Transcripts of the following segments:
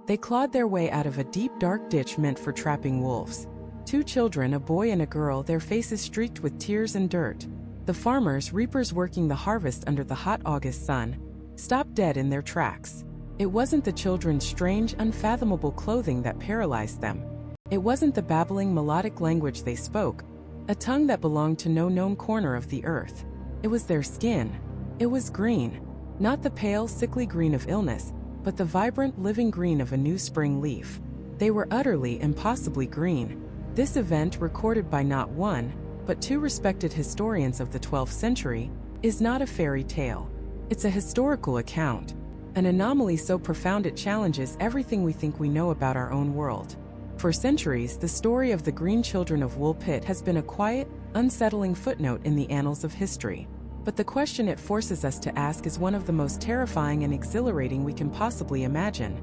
They clawed their way out of a deep dark ditch meant for trapping wolves. 2 children, a boy and a girl, their faces streaked with tears and dirt. The farmers, reapers working the harvest under the hot August sun, stopped dead in their tracks. It wasn't the children's strange, unfathomable clothing that paralyzed them. It wasn't the babbling melodic language they spoke, a tongue that belonged to no known corner of the earth. It was their skin. It was green. Not the pale, sickly green of illness, but the vibrant, living green of a new spring leaf. They were utterly, impossibly green. This event, recorded by not one, but 2 respected historians of the 12th century, is not a fairy tale. It's a historical account, an anomaly so profound it challenges everything we think we know about our own world. For centuries, the story of the Green Children of Woolpit has been a quiet, unsettling footnote in the annals of history. But the question it forces us to ask is one of the most terrifying and exhilarating we can possibly imagine.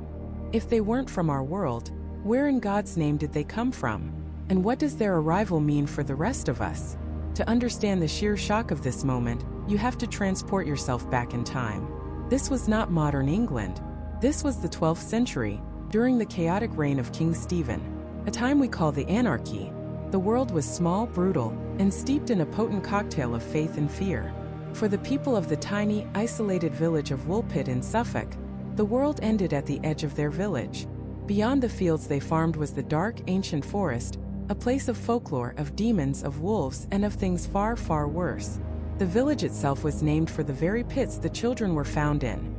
If they weren't from our world, where in God's name did they come from? And what does their arrival mean for the rest of us? To understand the sheer shock of this moment, you have to transport yourself back in time. This was not modern England. This was the 12th century, during the chaotic reign of King Stephen, a time we call the Anarchy. The world was small, brutal, and steeped in a potent cocktail of faith and fear. For the people of the tiny, isolated village of Woolpit in Suffolk, the world ended at the edge of their village. Beyond the fields they farmed was the dark, ancient forest, a place of folklore, of demons, of wolves, and of things far, far worse. The village itself was named for the very pits the children were found in.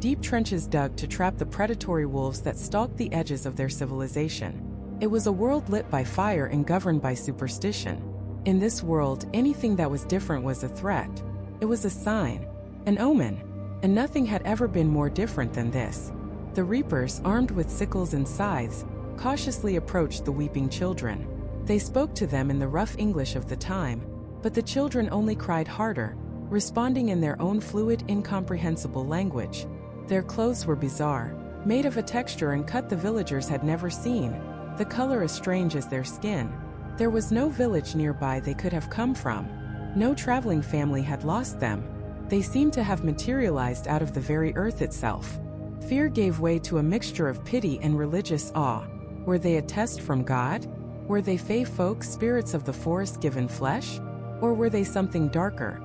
Deep trenches dug to trap the predatory wolves that stalked the edges of their civilization. It was a world lit by fire and governed by superstition. In this world, anything that was different was a threat. It was a sign, an omen, and nothing had ever been more different than this. The reapers, armed with sickles and scythes, cautiously approached the weeping children. They spoke to them in the rough English of the time, but the children only cried harder, responding in their own fluid, incomprehensible language. Their clothes were bizarre, made of a texture and cut the villagers had never seen, the color as strange as their skin. There was no village nearby they could have come from. No traveling family had lost them. They seemed to have materialized out of the very earth itself. Fear gave way to a mixture of pity and religious awe. Were they a test from God? Were they fae folk, spirits of the forest given flesh? Or were they something darker?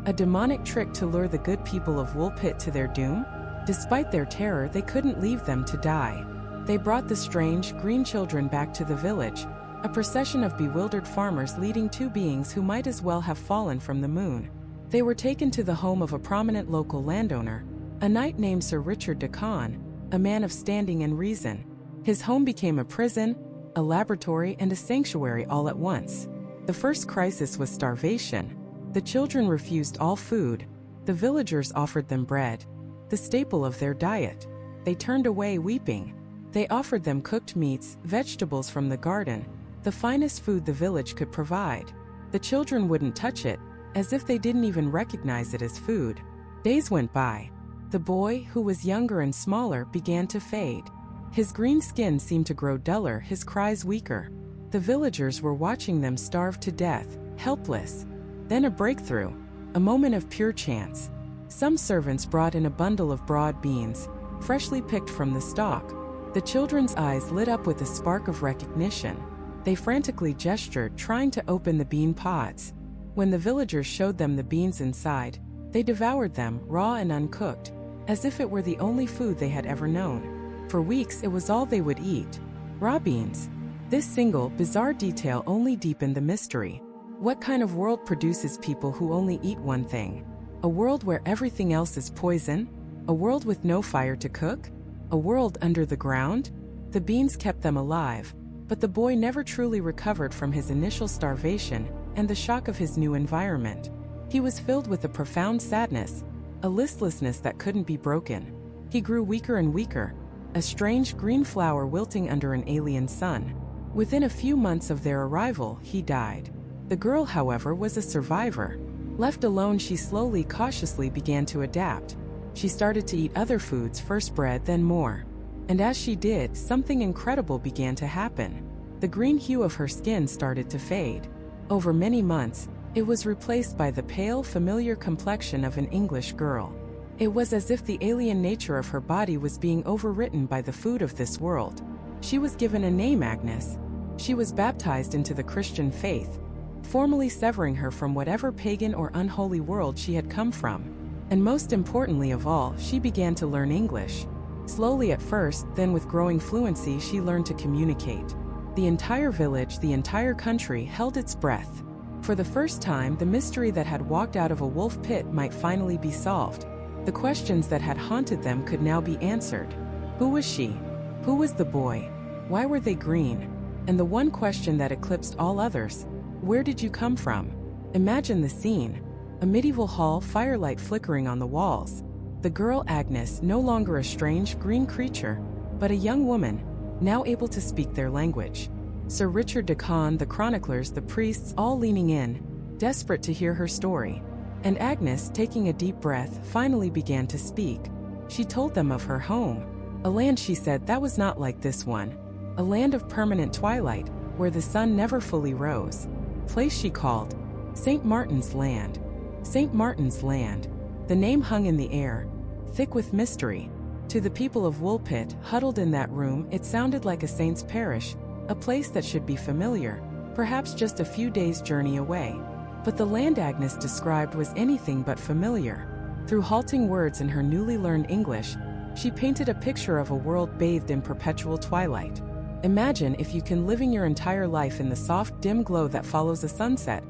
A demonic trick to lure the good people of Woolpit to their doom? Despite their terror, they couldn't leave them to die. They brought the strange, green children back to the village, a procession of bewildered farmers leading 2 beings who might as well have fallen from the moon. They were taken to the home of a prominent local landowner, a knight named Sir Richard de Conn, a man of standing and reason. His home became a prison, a laboratory, and a sanctuary all at once. The first crisis was starvation. The children refused all food. The villagers offered them bread, the staple of their diet. They turned away weeping. They offered them cooked meats, vegetables from the garden, the finest food the village could provide. The children wouldn't touch it, as if they didn't even recognize it as food. Days went by. The boy, who was younger and smaller, began to fade. His green skin seemed to grow duller, his cries weaker. The villagers were watching them starve to death, helpless. Then a breakthrough, a moment of pure chance. Some servants brought in a bundle of broad beans, freshly picked from the stalk. The children's eyes lit up with a spark of recognition. They frantically gestured, trying to open the bean pods. When the villagers showed them the beans inside, they devoured them, raw and uncooked, as if it were the only food they had ever known. For weeks, it was all they would eat. Raw beans. This single, bizarre detail only deepened the mystery. What kind of world produces people who only eat one thing? A world where everything else is poison? A world with no fire to cook? A world under the ground? The beans kept them alive, but the boy never truly recovered from his initial starvation and the shock of his new environment. He was filled with a profound sadness, a listlessness that couldn't be broken. He grew weaker and weaker, a strange green flower wilting under an alien sun. Within a few months of their arrival, he died. The girl, however, was a survivor. Left alone, she slowly, cautiously began to adapt. She started to eat other foods, first bread, then more. And as she did, something incredible began to happen. The green hue of her skin started to fade. Over many months, it was replaced by the pale, familiar complexion of an English girl. It was as if the alien nature of her body was being overwritten by the food of this world. She was given a name, Agnes. She was baptized into the Christian faith, formally severing her from whatever pagan or unholy world she had come from. And most importantly of all, she began to learn English. Slowly at first, then with growing fluency she learned to communicate. The entire village, the entire country held its breath. For the first time, the mystery that had walked out of a wolf pit might finally be solved. The questions that had haunted them could now be answered. Who was she? Who was the boy? Why were they green? And the one question that eclipsed all others: where did you come from? Imagine the scene. A medieval hall, firelight flickering on the walls. The girl Agnes, no longer a strange green creature, but a young woman, now able to speak their language. Sir Richard de Conn, the chroniclers, the priests, all leaning in, desperate to hear her story. And Agnes, taking a deep breath, finally began to speak. She told them of her home. A land, she said, that was not like this one. A land of permanent twilight, where the sun never fully rose. Place she called St. Martin's Land. St. Martin's Land. The name hung in the air, thick with mystery. To the people of Woolpit, huddled in that room, it sounded like a saint's parish, a place that should be familiar, perhaps just a few days' journey away. But the land Agnes described was anything but familiar. Through halting words in her newly learned English, she painted a picture of a world bathed in perpetual twilight. Imagine, if you can, living your entire life in the soft, dim glow that follows a sunset.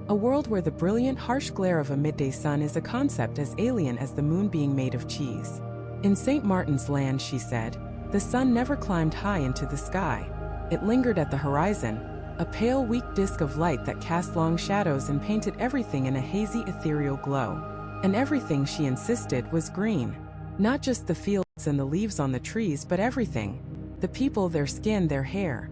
A world where the brilliant, harsh glare of a midday sun is a concept as alien as the moon being made of cheese. In St. Martin's Land, she said, the sun never climbed high into the sky. It lingered at the horizon, a pale, weak disk of light that cast long shadows and painted everything in a hazy, ethereal glow. And everything, she insisted, was green. Not just the fields and the leaves on the trees, but everything. The people, their skin, their hair.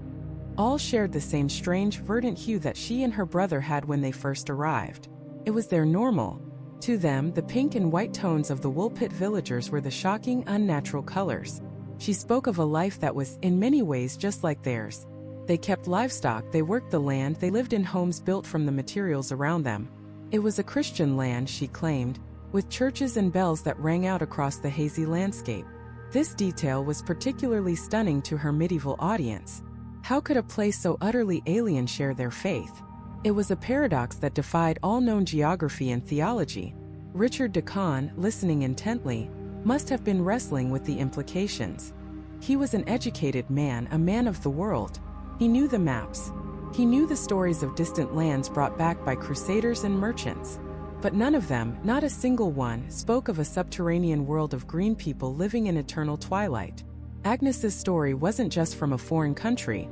All shared the same strange, verdant hue that she and her brother had when they first arrived. It was their normal. To them, the pink and white tones of the Woolpit villagers were the shocking, unnatural colors. She spoke of a life that was, in many ways, just like theirs. They kept livestock, they worked the land, they lived in homes built from the materials around them. It was a Christian land, she claimed, with churches and bells that rang out across the hazy landscape. This detail was particularly stunning to her medieval audience. How could a place so utterly alien share their faith? It was a paradox that defied all known geography and theology. Richard de Conn, listening intently, must have been wrestling with the implications. He was an educated man, a man of the world. He knew the maps. He knew the stories of distant lands brought back by crusaders and merchants. But none of them, not a single one, spoke of a subterranean world of green people living in eternal twilight. Agnes's story wasn't just from a foreign country.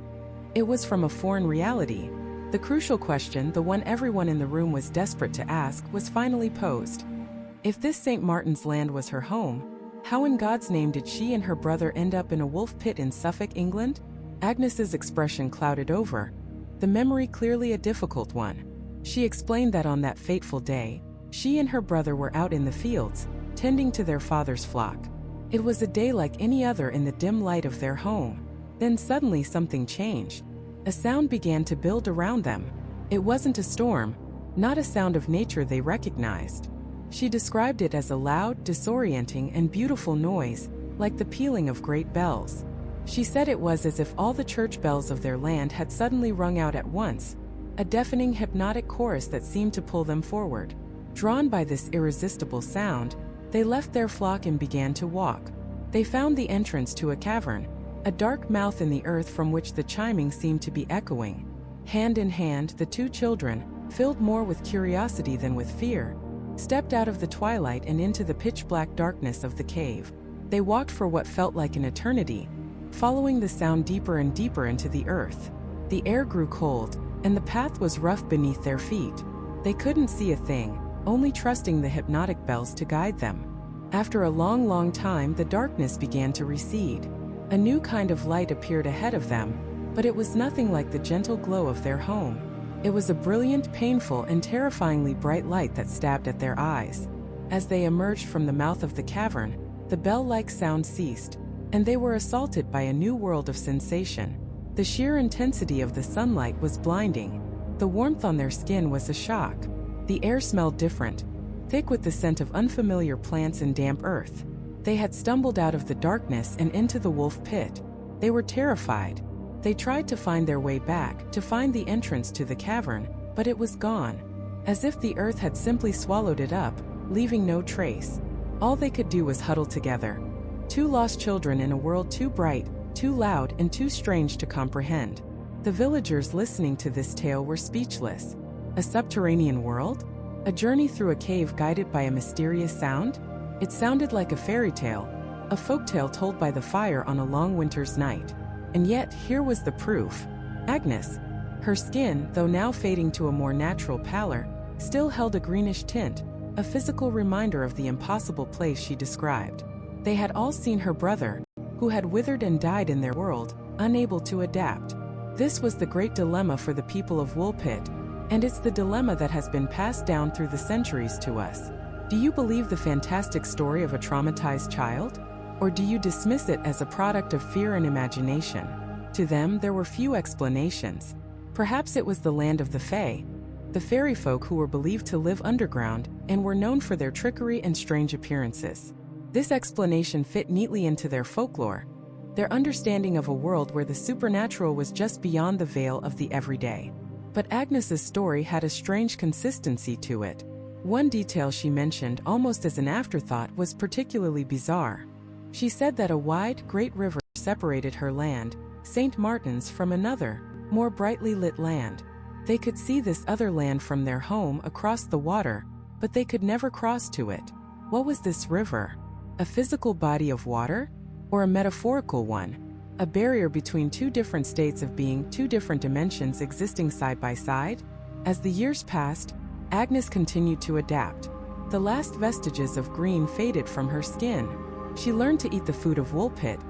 It was from a foreign reality. The crucial question, the one everyone in the room was desperate to ask, was finally posed. If this St. Martin's Land was her home, how in God's name did she and her brother end up in a wolf pit in Suffolk, England? Agnes's expression clouded over, the memory clearly a difficult one. She explained that on that fateful day, she and her brother were out in the fields, tending to their father's flock. It was a day like any other in the dim light of their home. Then suddenly something changed. A sound began to build around them. It wasn't a storm, not a sound of nature they recognized. She described it as a loud, disorienting, and beautiful noise, like the pealing of great bells. She said it was as if all the church bells of their land had suddenly rung out at once, a deafening, hypnotic chorus that seemed to pull them forward. Drawn by this irresistible sound, they left their flock and began to walk. They found the entrance to a cavern, a dark mouth in the earth from which the chiming seemed to be echoing. Hand in hand, the two children, filled more with curiosity than with fear, stepped out of the twilight and into the pitch-black darkness of the cave. They walked for what felt like an eternity, following the sound deeper and deeper into the earth. The air grew cold, and the path was rough beneath their feet. They couldn't see a thing, only trusting the hypnotic bells to guide them. After a long, long time, the darkness began to recede. A new kind of light appeared ahead of them, but it was nothing like the gentle glow of their home. It was a brilliant, painful, and terrifyingly bright light that stabbed at their eyes. As they emerged from the mouth of the cavern, the bell-like sound ceased, and they were assaulted by a new world of sensation. The sheer intensity of the sunlight was blinding. The warmth on their skin was a shock. The air smelled different, thick with the scent of unfamiliar plants and damp earth. They had stumbled out of the darkness and into the wolf pit. They were terrified. They tried to find their way back, to find the entrance to the cavern, but it was gone, as if the earth had simply swallowed it up, leaving no trace. All they could do was huddle together. Two lost children in a world too bright, too loud, and too strange to comprehend. The villagers listening to this tale were speechless. A subterranean world? A journey through a cave guided by a mysterious sound? It sounded like a fairy tale, a folktale told by the fire on a long winter's night. And yet, here was the proof. Agnes. Her skin, though now fading to a more natural pallor, still held a greenish tint, a physical reminder of the impossible place she described. They had all seen her brother, who had withered and died in their world, unable to adapt. This was the great dilemma for the people of Woolpit, and it's the dilemma that has been passed down through the centuries to us. Do you believe the fantastic story of a traumatized child? Or do you dismiss it as a product of fear and imagination? To them, there were few explanations. Perhaps it was the land of the Fae, the fairy folk who were believed to live underground and were known for their trickery and strange appearances. This explanation fit neatly into their folklore, their understanding of a world where the supernatural was just beyond the veil of the everyday. But Agnes's story had a strange consistency to it. One detail she mentioned almost as an afterthought was particularly bizarre. She said that a wide, great river separated her land, St. Martin's, from another, more brightly lit land. They could see this other land from their home across the water, but they could never cross to it. What was this river? A physical body of water? Or a metaphorical one? A barrier between two different states of being, two different dimensions existing side by side? As the years passed, Agnes continued to adapt. The last vestiges of green faded from her skin. She learned to eat the food of Woolpit,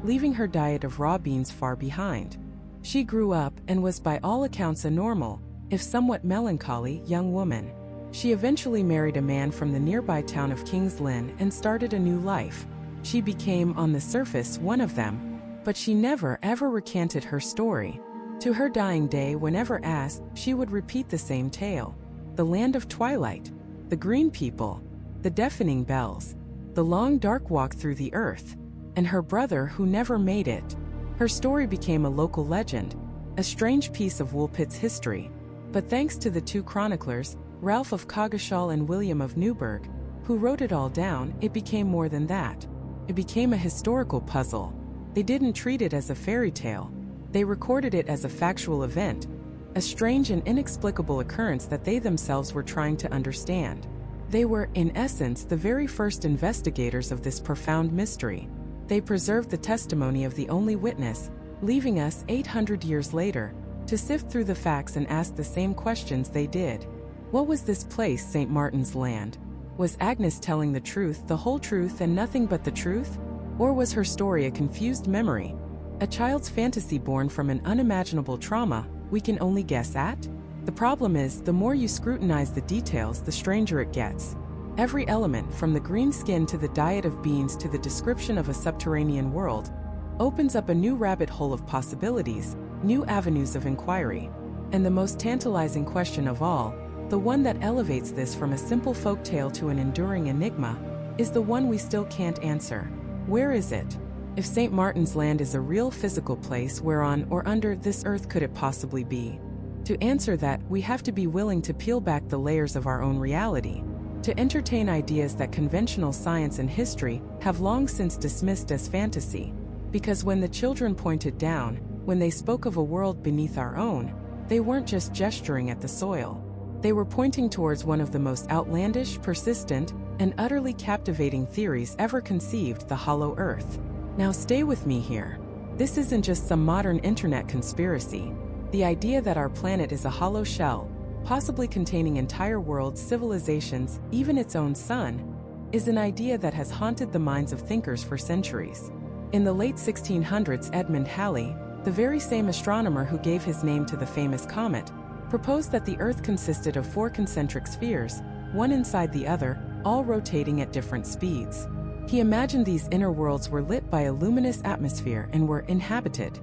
leaving her diet of raw beans far behind. She grew up and was by all accounts a normal, if somewhat melancholy, young woman. She eventually married a man from the nearby town of King's Lynn and started a new life. She became, on the surface, one of them, but she never ever recanted her story. To her dying day, whenever asked, she would repeat the same tale. The land of twilight, the green people, the deafening bells, the long dark walk through the earth, and her brother who never made it. Her story became a local legend, a strange piece of Woolpit's history. But thanks to the two chroniclers, Ralph of Coggeshall and William of Newburgh, who wrote it all down, it became more than that. It became a historical puzzle. They didn't treat it as a fairy tale. They recorded it as a factual event, a strange and inexplicable occurrence that they themselves were trying to understand. They were, in essence, the very first investigators of this profound mystery. They preserved the testimony of the only witness, leaving us 800 years later to sift through the facts and ask the same questions they did. What was this place, St. Martin's Land? Was Agnes telling the truth, the whole truth, and nothing but the truth? Or was her story a confused memory, a child's fantasy born from an unimaginable trauma we can only guess at? The problem is, the more you scrutinize the details, the stranger it gets. Every element, from the green skin to the diet of beans to the description of a subterranean world, opens up a new rabbit hole of possibilities, new avenues of inquiry. And the most tantalizing question of all, the one that elevates this from a simple folktale to an enduring enigma, is the one we still can't answer. Where is it? If St. Martin's Land is a real physical place, where on or under this earth could it possibly be? To answer that, we have to be willing to peel back the layers of our own reality, to entertain ideas that conventional science and history have long since dismissed as fantasy. Because when the children pointed down, when they spoke of a world beneath our own, they weren't just gesturing at the soil. They were pointing towards one of the most outlandish, persistent, and utterly captivating theories ever conceived: the hollow earth. Now stay with me here. This isn't just some modern internet conspiracy. The idea that our planet is a hollow shell, possibly containing entire worlds, civilizations, even its own sun, is an idea that has haunted the minds of thinkers for centuries. In the late 1600s, Edmund Halley, the very same astronomer who gave his name to the famous comet, proposed that the Earth consisted of 4 concentric spheres, one inside the other, all rotating at different speeds. He imagined these inner worlds were lit by a luminous atmosphere and were inhabited.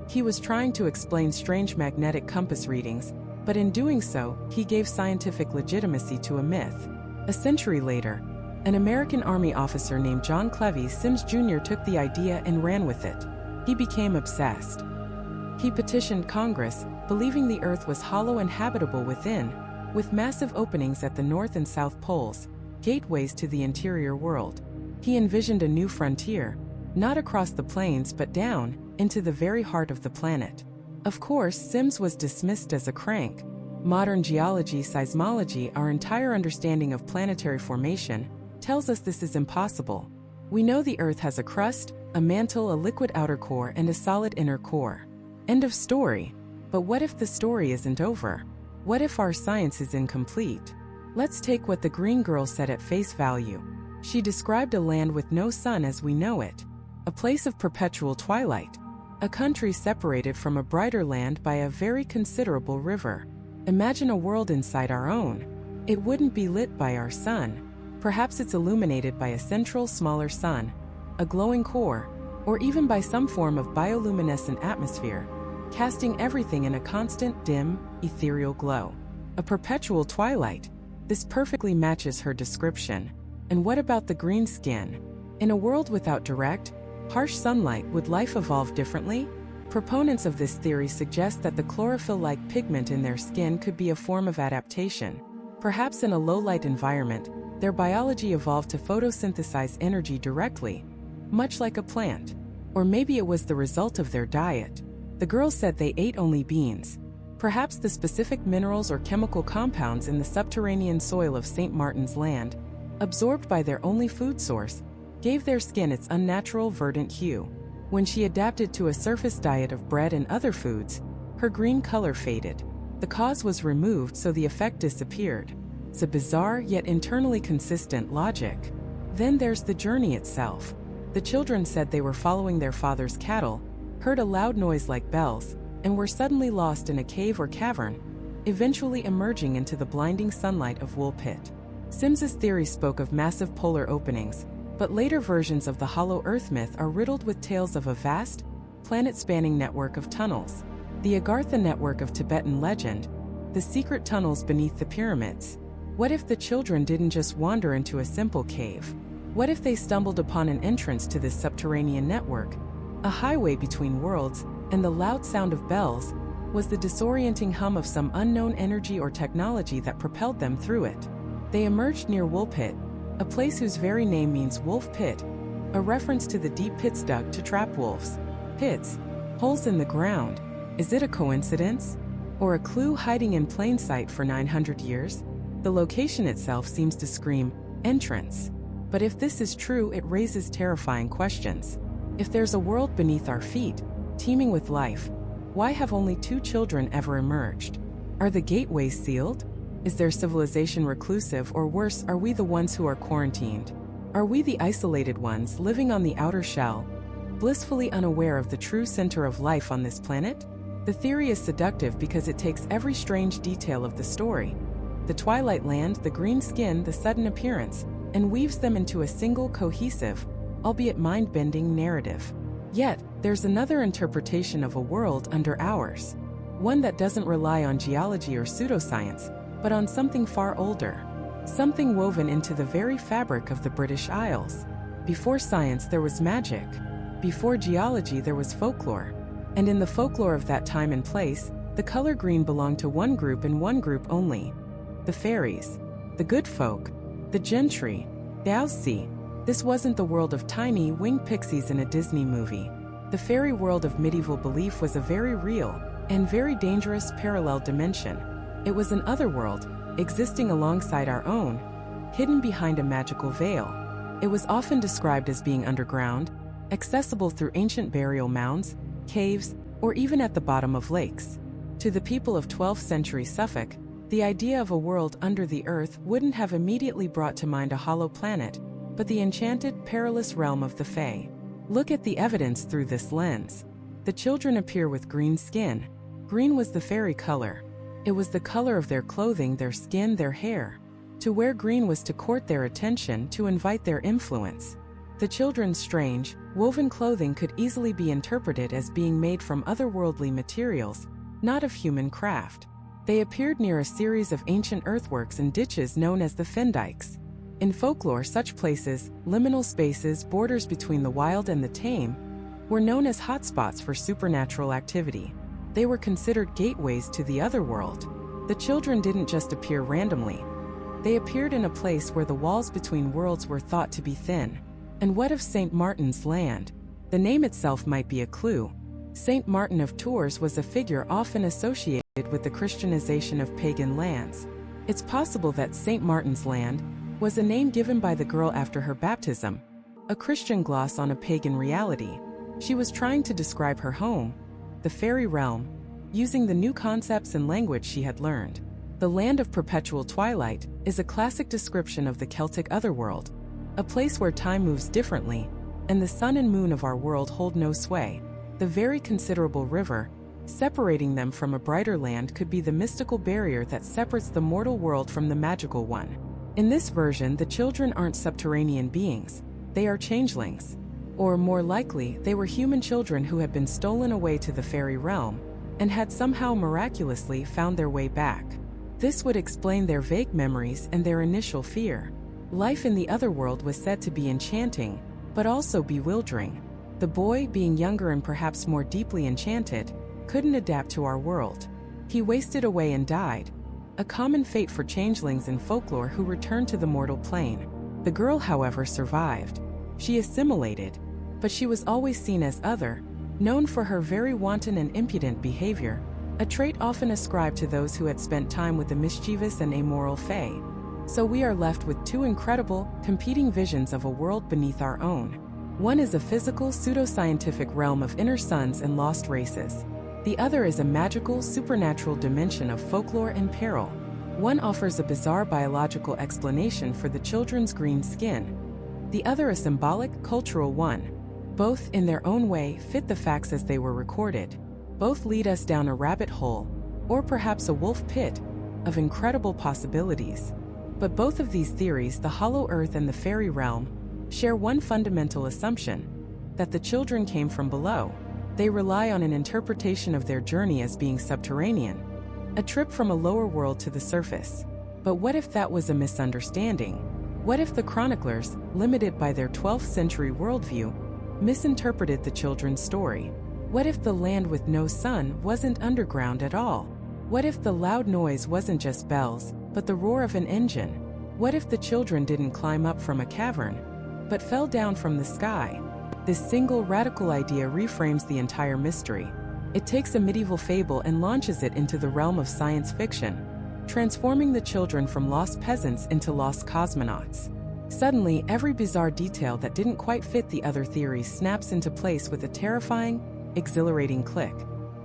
He was trying to explain strange magnetic compass readings, but in doing so, he gave scientific legitimacy to a myth. A century later, an American Army officer named John Clevis Sims Jr. took the idea and ran with it. He became obsessed. He petitioned Congress, believing the Earth was hollow and habitable within, with massive openings at the North and South poles, gateways to the interior world. He envisioned a new frontier, not across the plains but down, into the very heart of the planet. Of course, Sims was dismissed as a crank. Modern geology, seismology, our entire understanding of planetary formation, tells us this is impossible. We know the Earth has a crust, a mantle, a liquid outer core, and a solid inner core. End of story. But what if the story isn't over? What if our science is incomplete? Let's take what the green girl said at face value. She described a land with no sun as we know it, a place of perpetual twilight, a country separated from a brighter land by a very considerable river. Imagine a world inside our own. It wouldn't be lit by our sun. Perhaps it's illuminated by a central, smaller sun, a glowing core, or even by some form of bioluminescent atmosphere, casting everything in a constant, dim, ethereal glow. A perpetual twilight. This perfectly matches her description. And what about the green skin? In a world without direct, harsh sunlight, would life evolve differently? Proponents of this theory suggest that the chlorophyll-like pigment in their skin could be a form of adaptation. Perhaps in a low-light environment, their biology evolved to photosynthesize energy directly, much like a plant. Or maybe it was the result of their diet. The girls said they ate only beans. Perhaps the specific minerals or chemical compounds in the subterranean soil of St. Martin's Land, absorbed by their only food source, gave their skin its unnatural verdant hue. When she adapted to a surface diet of bread and other foods, her green color faded. The cause was removed so the effect disappeared. It's a bizarre yet internally consistent logic. Then there's the journey itself. The children said they were following their father's cattle, heard a loud noise like bells, and were suddenly lost in a cave or cavern, eventually emerging into the blinding sunlight of Woolpit. Sims's theory spoke of massive polar openings, but later versions of the Hollow Earth myth are riddled with tales of a vast, planet-spanning network of tunnels. The Agartha network of Tibetan legend, the secret tunnels beneath the pyramids. What if the children didn't just wander into a simple cave? What if they stumbled upon an entrance to this subterranean network? A highway between worlds, and the loud sound of bells was the disorienting hum of some unknown energy or technology that propelled them through it. They emerged near Woolpit, a place whose very name means wolf pit, a reference to the deep pits dug to trap wolves. Pits, holes in the ground. Is it a coincidence? Or a clue hiding in plain sight for 900 years? The location itself seems to scream, entrance. But if this is true, it raises terrifying questions. If there's a world beneath our feet, teeming with life, why have only 2 children ever emerged? Are the gateways sealed? Is their civilization reclusive, or worse, are we the ones who are quarantined? Are we the isolated ones living on the outer shell, blissfully unaware of the true center of life on this planet? The theory is seductive because it takes every strange detail of the story, the twilight land, the green skin, the sudden appearance, and weaves them into a single cohesive, albeit mind-bending narrative. Yet, there's another interpretation of a world under ours. One that doesn't rely on geology or pseudoscience, but on something far older. Something woven into the very fabric of the British Isles. Before science, there was magic. Before geology, there was folklore. And in the folklore of that time and place, the color green belonged to one group and one group only. The fairies, the good folk, the gentry, Daosi. This wasn't the world of tiny, winged pixies in a Disney movie. The fairy world of medieval belief was a very real and very dangerous parallel dimension. It was an otherworld, existing alongside our own, hidden behind a magical veil. It was often described as being underground, accessible through ancient burial mounds, caves, or even at the bottom of lakes. To the people of 12th century Suffolk, the idea of a world under the earth wouldn't have immediately brought to mind a hollow planet, but the enchanted, perilous realm of the Fae. Look at the evidence through this lens. The children appear with green skin. Green was the fairy color. It was the color of their clothing, their skin, their hair. To wear green was to court their attention, to invite their influence. The children's strange, woven clothing could easily be interpreted as being made from otherworldly materials, not of human craft. They appeared near a series of ancient earthworks and ditches known as the Fendikes. In folklore, such places, liminal spaces, borders between the wild and the tame, were known as hotspots for supernatural activity. They were considered gateways to the other world. The children didn't just appear randomly. They appeared in a place where the walls between worlds were thought to be thin. And what of St. Martin's Land? The name itself might be a clue. St. Martin of Tours was a figure often associated with the Christianization of pagan lands. It's possible that St. Martin's Land was a name given by the girl after her baptism, a Christian gloss on a pagan reality. She was trying to describe her home, the fairy realm, using the new concepts and language she had learned. The Land of Perpetual Twilight is a classic description of the Celtic otherworld, a place where time moves differently, and the sun and moon of our world hold no sway. The very considerable river, separating them from a brighter land, could be the mystical barrier that separates the mortal world from the magical one. In this version, the children aren't subterranean beings, they are changelings. Or more likely, they were human children who had been stolen away to the fairy realm, and had somehow miraculously found their way back. This would explain their vague memories and their initial fear. Life in the otherworld was said to be enchanting, but also bewildering. The boy, being younger and perhaps more deeply enchanted, couldn't adapt to our world. He wasted away and died, a common fate for changelings in folklore who return to the mortal plane. The girl, however, survived. She assimilated, but she was always seen as other, known for her very wanton and impudent behavior, a trait often ascribed to those who had spent time with the mischievous and amoral fae. So we are left with two incredible, competing visions of a world beneath our own. One is a physical, pseudoscientific realm of inner suns and lost races. The other is a magical, supernatural dimension of folklore and peril. One offers a bizarre biological explanation for the children's green skin. The other a symbolic, cultural one. Both, in their own way, fit the facts as they were recorded. Both lead us down a rabbit hole, or perhaps a wolf pit, of incredible possibilities. But both of these theories, the hollow earth and the fairy realm, share one fundamental assumption: that the children came from below. They rely on an interpretation of their journey as being subterranean, a trip from a lower world to the surface. But what if that was a misunderstanding? What if the chroniclers, limited by their 12th century worldview, misinterpreted the children's story? What if the land with no sun wasn't underground at all? What if the loud noise wasn't just bells, but the roar of an engine? What if the children didn't climb up from a cavern, but fell down from the sky? This single radical idea reframes the entire mystery. It takes a medieval fable and launches it into the realm of science fiction, transforming the children from lost peasants into lost cosmonauts. Suddenly, every bizarre detail that didn't quite fit the other theories snaps into place with a terrifying, exhilarating click.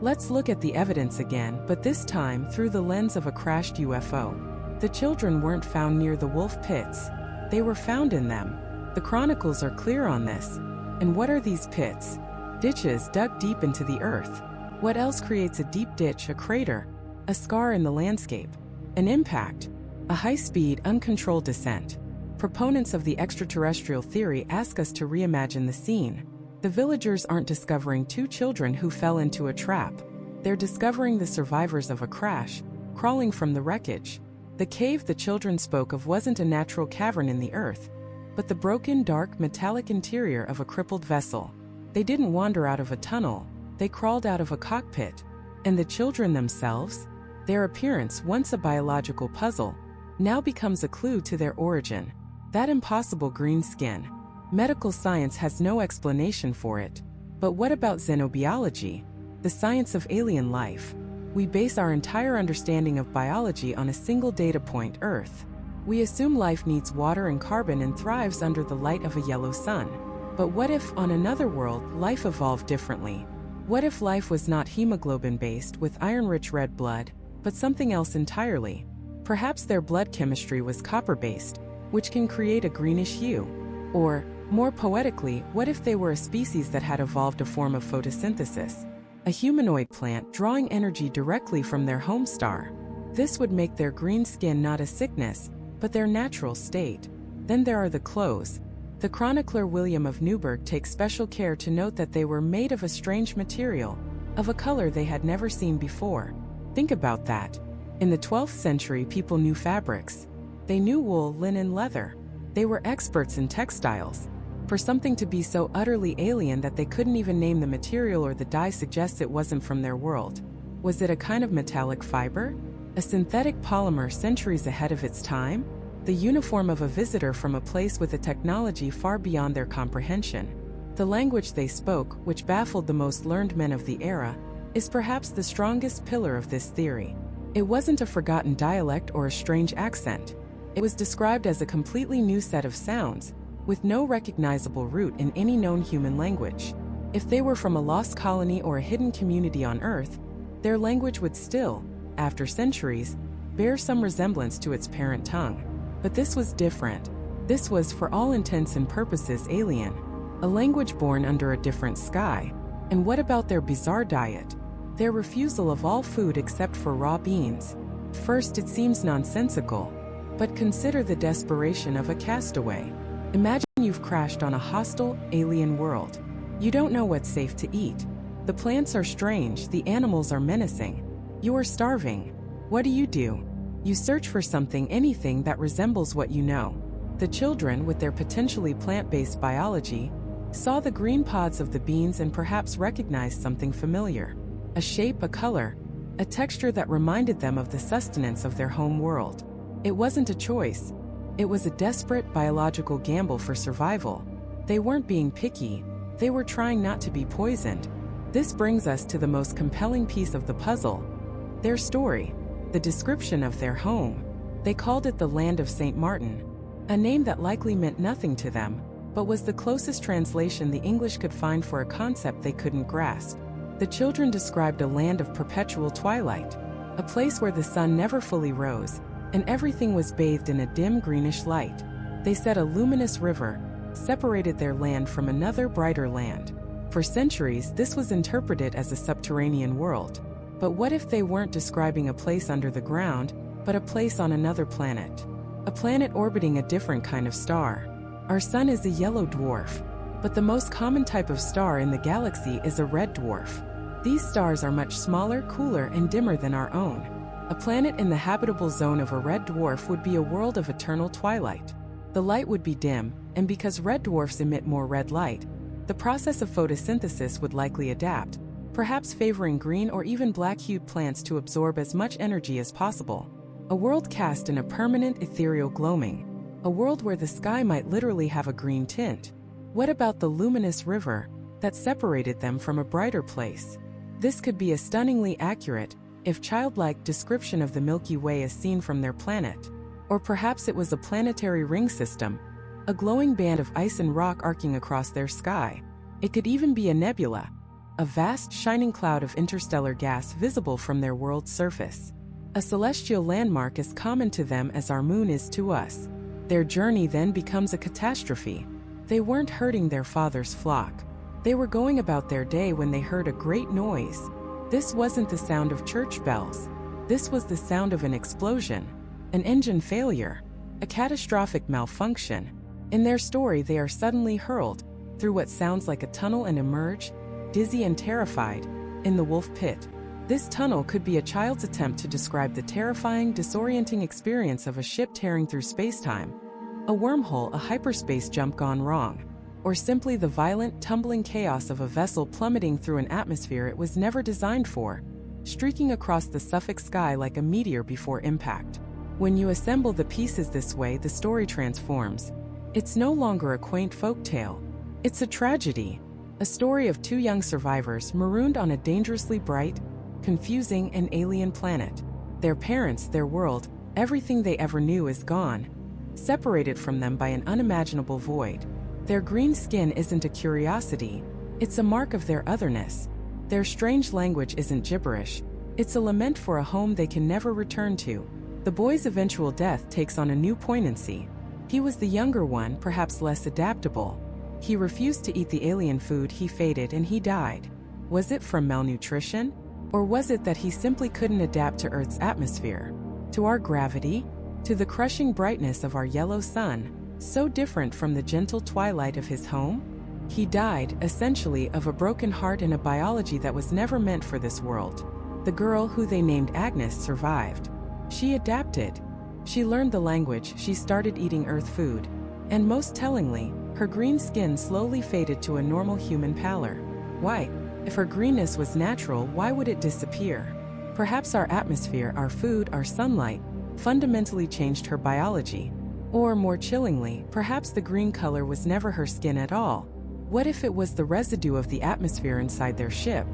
Let's look at the evidence again, but this time through the lens of a crashed UFO. The children weren't found near the wolf pits. They were found in them. The chronicles are clear on this. And what are these pits? Ditches dug deep into the earth. What else creates a deep ditch, a crater, a scar in the landscape? An impact, a high-speed, uncontrolled descent. Proponents of the extraterrestrial theory ask us to reimagine the scene. The villagers aren't discovering two children who fell into a trap. They're discovering the survivors of a crash, crawling from the wreckage. The cave the children spoke of wasn't a natural cavern in the earth, but the broken, dark, metallic interior of a crippled vessel. They didn't wander out of a tunnel, they crawled out of a cockpit. And the children themselves? Their appearance, once a biological puzzle, now becomes a clue to their origin. That impossible green skin. Medical science has no explanation for it. But what about xenobiology, the science of alien life? We base our entire understanding of biology on a single data point, Earth. We assume life needs water and carbon and thrives under the light of a yellow sun. But what if, on another world, life evolved differently? What if life was not hemoglobin-based with iron-rich red blood, but something else entirely? Perhaps their blood chemistry was copper-based, which can create a greenish hue. Or, more poetically, what if they were a species that had evolved a form of photosynthesis? A humanoid plant drawing energy directly from their home star. This would make their green skin not a sickness, but their natural state. Then there are the clothes. The chronicler William of Newburgh takes special care to note that they were made of a strange material, of a color they had never seen before. Think about that. In the 12th century, people knew fabrics. They knew wool, linen, leather. They were experts in textiles. For something to be so utterly alien that they couldn't even name the material or the dye suggests it wasn't from their world. Was it a kind of metallic fiber? A synthetic polymer centuries ahead of its time? The uniform of a visitor from a place with a technology far beyond their comprehension. The language they spoke, which baffled the most learned men of the era, is perhaps the strongest pillar of this theory. It wasn't a forgotten dialect or a strange accent. It was described as a completely new set of sounds, with no recognizable root in any known human language. If they were from a lost colony or a hidden community on Earth, their language would still, after centuries, bear some resemblance to its parent tongue. But this was different. This was, for all intents and purposes, alien. A language born under a different sky. And what about their bizarre diet? Their refusal of all food except for raw beans. First, it seems nonsensical. But consider the desperation of a castaway. Imagine you've crashed on a hostile, alien world. You don't know what's safe to eat. The plants are strange, the animals are menacing. You are starving. What do? You search for something, anything that resembles what you know. The children, with their potentially plant-based biology, saw the green pods of the beans and perhaps recognized something familiar. A shape, a color, a texture that reminded them of the sustenance of their home world. It wasn't a choice. It was a desperate biological gamble for survival. They weren't being picky. They were trying not to be poisoned. This brings us to the most compelling piece of the puzzle. Their story. The description of their home. They called it the Land of St. Martin. A name that likely meant nothing to them, but was the closest translation the English could find for a concept they couldn't grasp. The children described a land of perpetual twilight, a place where the sun never fully rose, and everything was bathed in a dim greenish light. They said a luminous river separated their land from another brighter land. For centuries, this was interpreted as a subterranean world. But what if they weren't describing a place under the ground, but a place on another planet? A planet orbiting a different kind of star. Our sun is a yellow dwarf, but the most common type of star in the galaxy is a red dwarf. These stars are much smaller, cooler, and dimmer than our own. A planet in the habitable zone of a red dwarf would be a world of eternal twilight. The light would be dim, and because red dwarfs emit more red light, the process of photosynthesis would likely adapt, perhaps favoring green or even black-hued plants to absorb as much energy as possible. A world cast in a permanent ethereal gloaming. A world where the sky might literally have a green tint. What about the luminous river that separated them from a brighter place? This could be a stunningly accurate, if childlike, description of the Milky Way as seen from their planet. Or perhaps it was a planetary ring system, a glowing band of ice and rock arcing across their sky. It could even be a nebula, a vast shining cloud of interstellar gas visible from their world's surface. A celestial landmark as common to them as our moon is to us. Their journey then becomes a catastrophe. They weren't herding their father's flock. They were going about their day when they heard a great noise. This wasn't the sound of church bells. This was the sound of an explosion, an engine failure, a catastrophic malfunction. In their story, they are suddenly hurled through what sounds like a tunnel and emerge, dizzy and terrified, in the wolf pit. This tunnel could be a child's attempt to describe the terrifying, disorienting experience of a ship tearing through space-time, a wormhole, a hyperspace jump gone wrong, or simply the violent, tumbling chaos of a vessel plummeting through an atmosphere it was never designed for, streaking across the Suffolk sky like a meteor before impact. When you assemble the pieces this way, the story transforms. It's no longer a quaint folk tale. It's a tragedy. A story of two young survivors marooned on a dangerously bright, confusing, and alien planet. Their parents, their world, everything they ever knew is gone, separated from them by an unimaginable void. Their green skin isn't a curiosity, it's a mark of their otherness. Their strange language isn't gibberish, it's a lament for a home they can never return to. The boy's eventual death takes on a new poignancy. He was the younger one, perhaps less adaptable. He refused to eat the alien food, he faded, and he died. Was it from malnutrition? Or was it that he simply couldn't adapt to Earth's atmosphere? To our gravity? To the crushing brightness of our yellow sun, so different from the gentle twilight of his home? He died, essentially, of a broken heart and a biology that was never meant for this world. The girl, who they named Agnes, survived. She adapted. She learned the language, she started eating earth food. And most tellingly, her green skin slowly faded to a normal human pallor. Why? If her greenness was natural, why would it disappear? Perhaps our atmosphere, our food, our sunlight, fundamentally changed her biology. Or more chillingly, perhaps the green color was never her skin at all. What if it was the residue of the atmosphere inside their ship?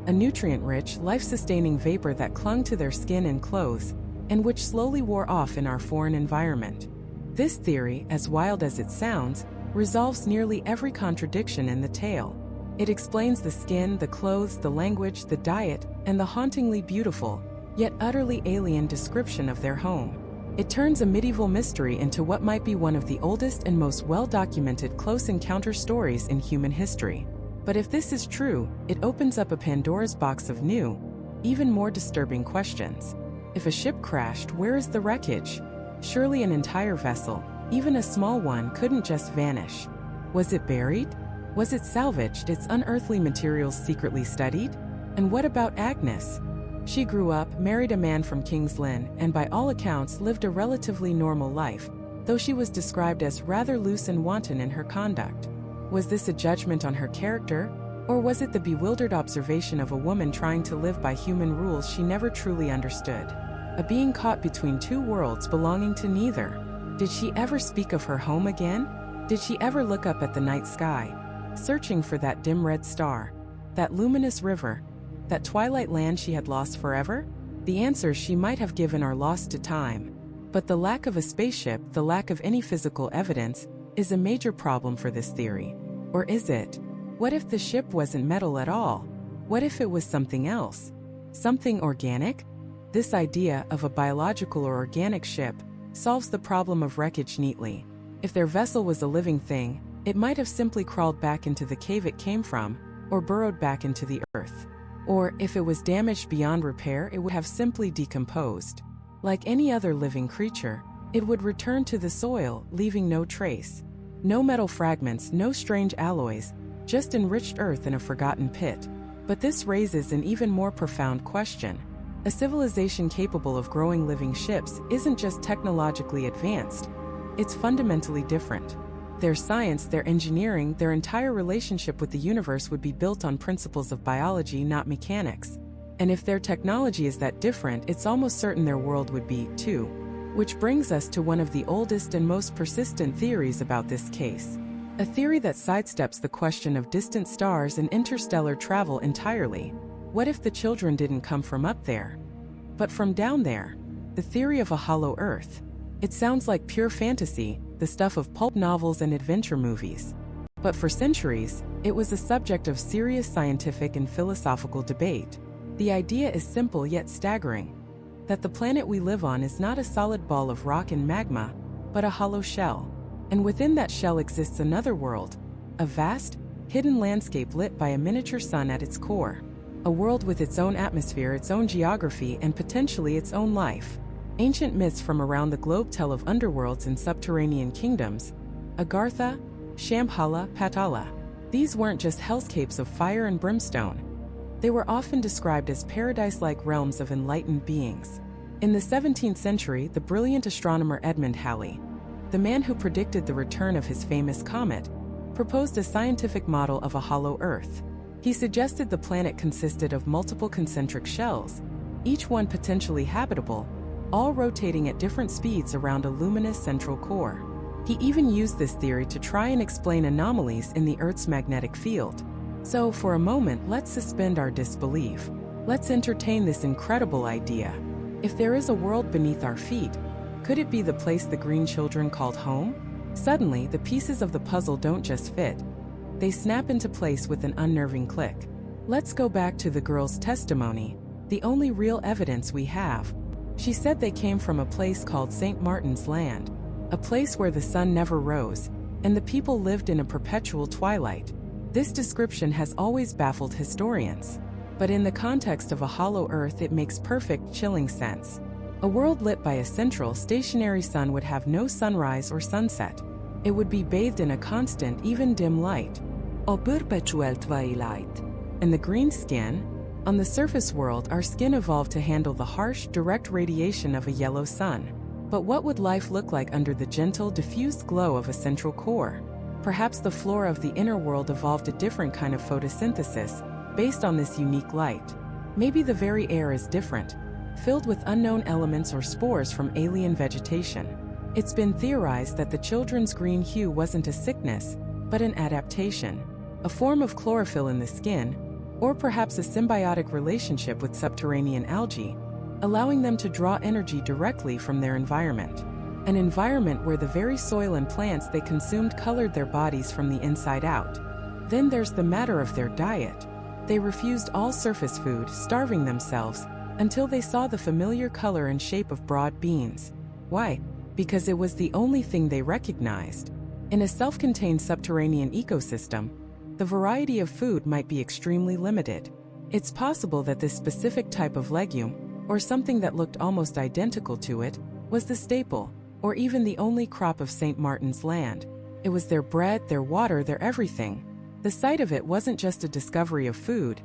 A nutrient-rich, life-sustaining vapor that clung to their skin and clothes, and which slowly wore off in our foreign environment. This theory, as wild as it sounds, resolves nearly every contradiction in the tale. It explains the skin, the clothes, the language, the diet, and the hauntingly beautiful, yet utterly alien description of their home. It turns a medieval mystery into what might be one of the oldest and most well-documented close encounter stories in human history. But if this is true, it opens up a Pandora's box of new, even more disturbing questions. If a ship crashed, where is the wreckage? Surely an entire vessel, even a small one, couldn't just vanish. Was it buried? Was it salvaged, its unearthly materials secretly studied? And what about Agnes? She grew up, married a man from King's Lynn, and by all accounts lived a relatively normal life, though she was described as rather loose and wanton in her conduct. Was this a judgment on her character, or was it the bewildered observation of a woman trying to live by human rules she never truly understood? A being caught between two worlds belonging to neither. Did she ever speak of her home again? Did she ever look up at the night sky, searching for that dim red star, that luminous river, that twilight land she had lost forever? The answers she might have given are lost to time. But the lack of a spaceship, the lack of any physical evidence, is a major problem for this theory. Or is it? What if the ship wasn't metal at all? What if it was something else? Something organic? This idea of a biological or organic ship solves the problem of wreckage neatly. If their vessel was a living thing, it might have simply crawled back into the cave it came from, or burrowed back into the earth. Or, if it was damaged beyond repair, it would have simply decomposed. Like any other living creature, it would return to the soil, leaving no trace. No metal fragments, no strange alloys, just enriched earth in a forgotten pit. But this raises an even more profound question. A civilization capable of growing living ships isn't just technologically advanced, it's fundamentally different. Their science, their engineering, their entire relationship with the universe would be built on principles of biology, not mechanics. And if their technology is that different, it's almost certain their world would be, too. Which brings us to one of the oldest and most persistent theories about this case. A theory that sidesteps the question of distant stars and interstellar travel entirely. What if the children didn't come from up there, but from down there? The theory of a hollow Earth. It sounds like pure fantasy, the stuff of pulp novels and adventure movies. But for centuries, it was a subject of serious scientific and philosophical debate. The idea is simple yet staggering, that the planet we live on is not a solid ball of rock and magma, but a hollow shell. And within that shell exists another world, a vast, hidden landscape lit by a miniature sun at its core. A world with its own atmosphere, its own geography, and potentially its own life. Ancient myths from around the globe tell of underworlds and subterranean kingdoms, Agartha, Shambhala, Patala. These weren't just hellscapes of fire and brimstone. They were often described as paradise-like realms of enlightened beings. In the 17th century, the brilliant astronomer Edmund Halley, the man who predicted the return of his famous comet, proposed a scientific model of a hollow Earth. He suggested the planet consisted of multiple concentric shells, each one potentially habitable, all rotating at different speeds around a luminous central core. He even used this theory to try and explain anomalies in the Earth's magnetic field. So, for a moment, let's suspend our disbelief. Let's entertain this incredible idea. If there is a world beneath our feet, could it be the place the Green Children called home? Suddenly, the pieces of the puzzle don't just fit. They snap into place with an unnerving click. Let's go back to the girl's testimony, the only real evidence we have. She said they came from a place called St. Martin's Land, a place where the sun never rose, and the people lived in a perpetual twilight. This description has always baffled historians. But in the context of a hollow Earth, it makes perfect, chilling sense. A world lit by a central, stationary sun would have no sunrise or sunset. It would be bathed in a constant, even dim light. A perpetual twilight. And the green skin? On the surface world, our skin evolved to handle the harsh, direct radiation of a yellow sun. But what would life look like under the gentle, diffused glow of a central core? Perhaps the flora of the inner world evolved a different kind of photosynthesis, based on this unique light. Maybe the very air is different, filled with unknown elements or spores from alien vegetation. It's been theorized that the children's green hue wasn't a sickness, but an adaptation, a form of chlorophyll in the skin, or perhaps a symbiotic relationship with subterranean algae, allowing them to draw energy directly from their environment. An environment where the very soil and plants they consumed colored their bodies from the inside out. Then there's the matter of their diet. They refused all surface food, starving themselves, until they saw the familiar color and shape of broad beans. Why? Because it was the only thing they recognized. In a self-contained subterranean ecosystem, the variety of food might be extremely limited. It's possible that this specific type of legume, or something that looked almost identical to it, was the staple, or even the only crop of St. Martin's land. It was their bread, their water, their everything. The sight of it wasn't just a discovery of food,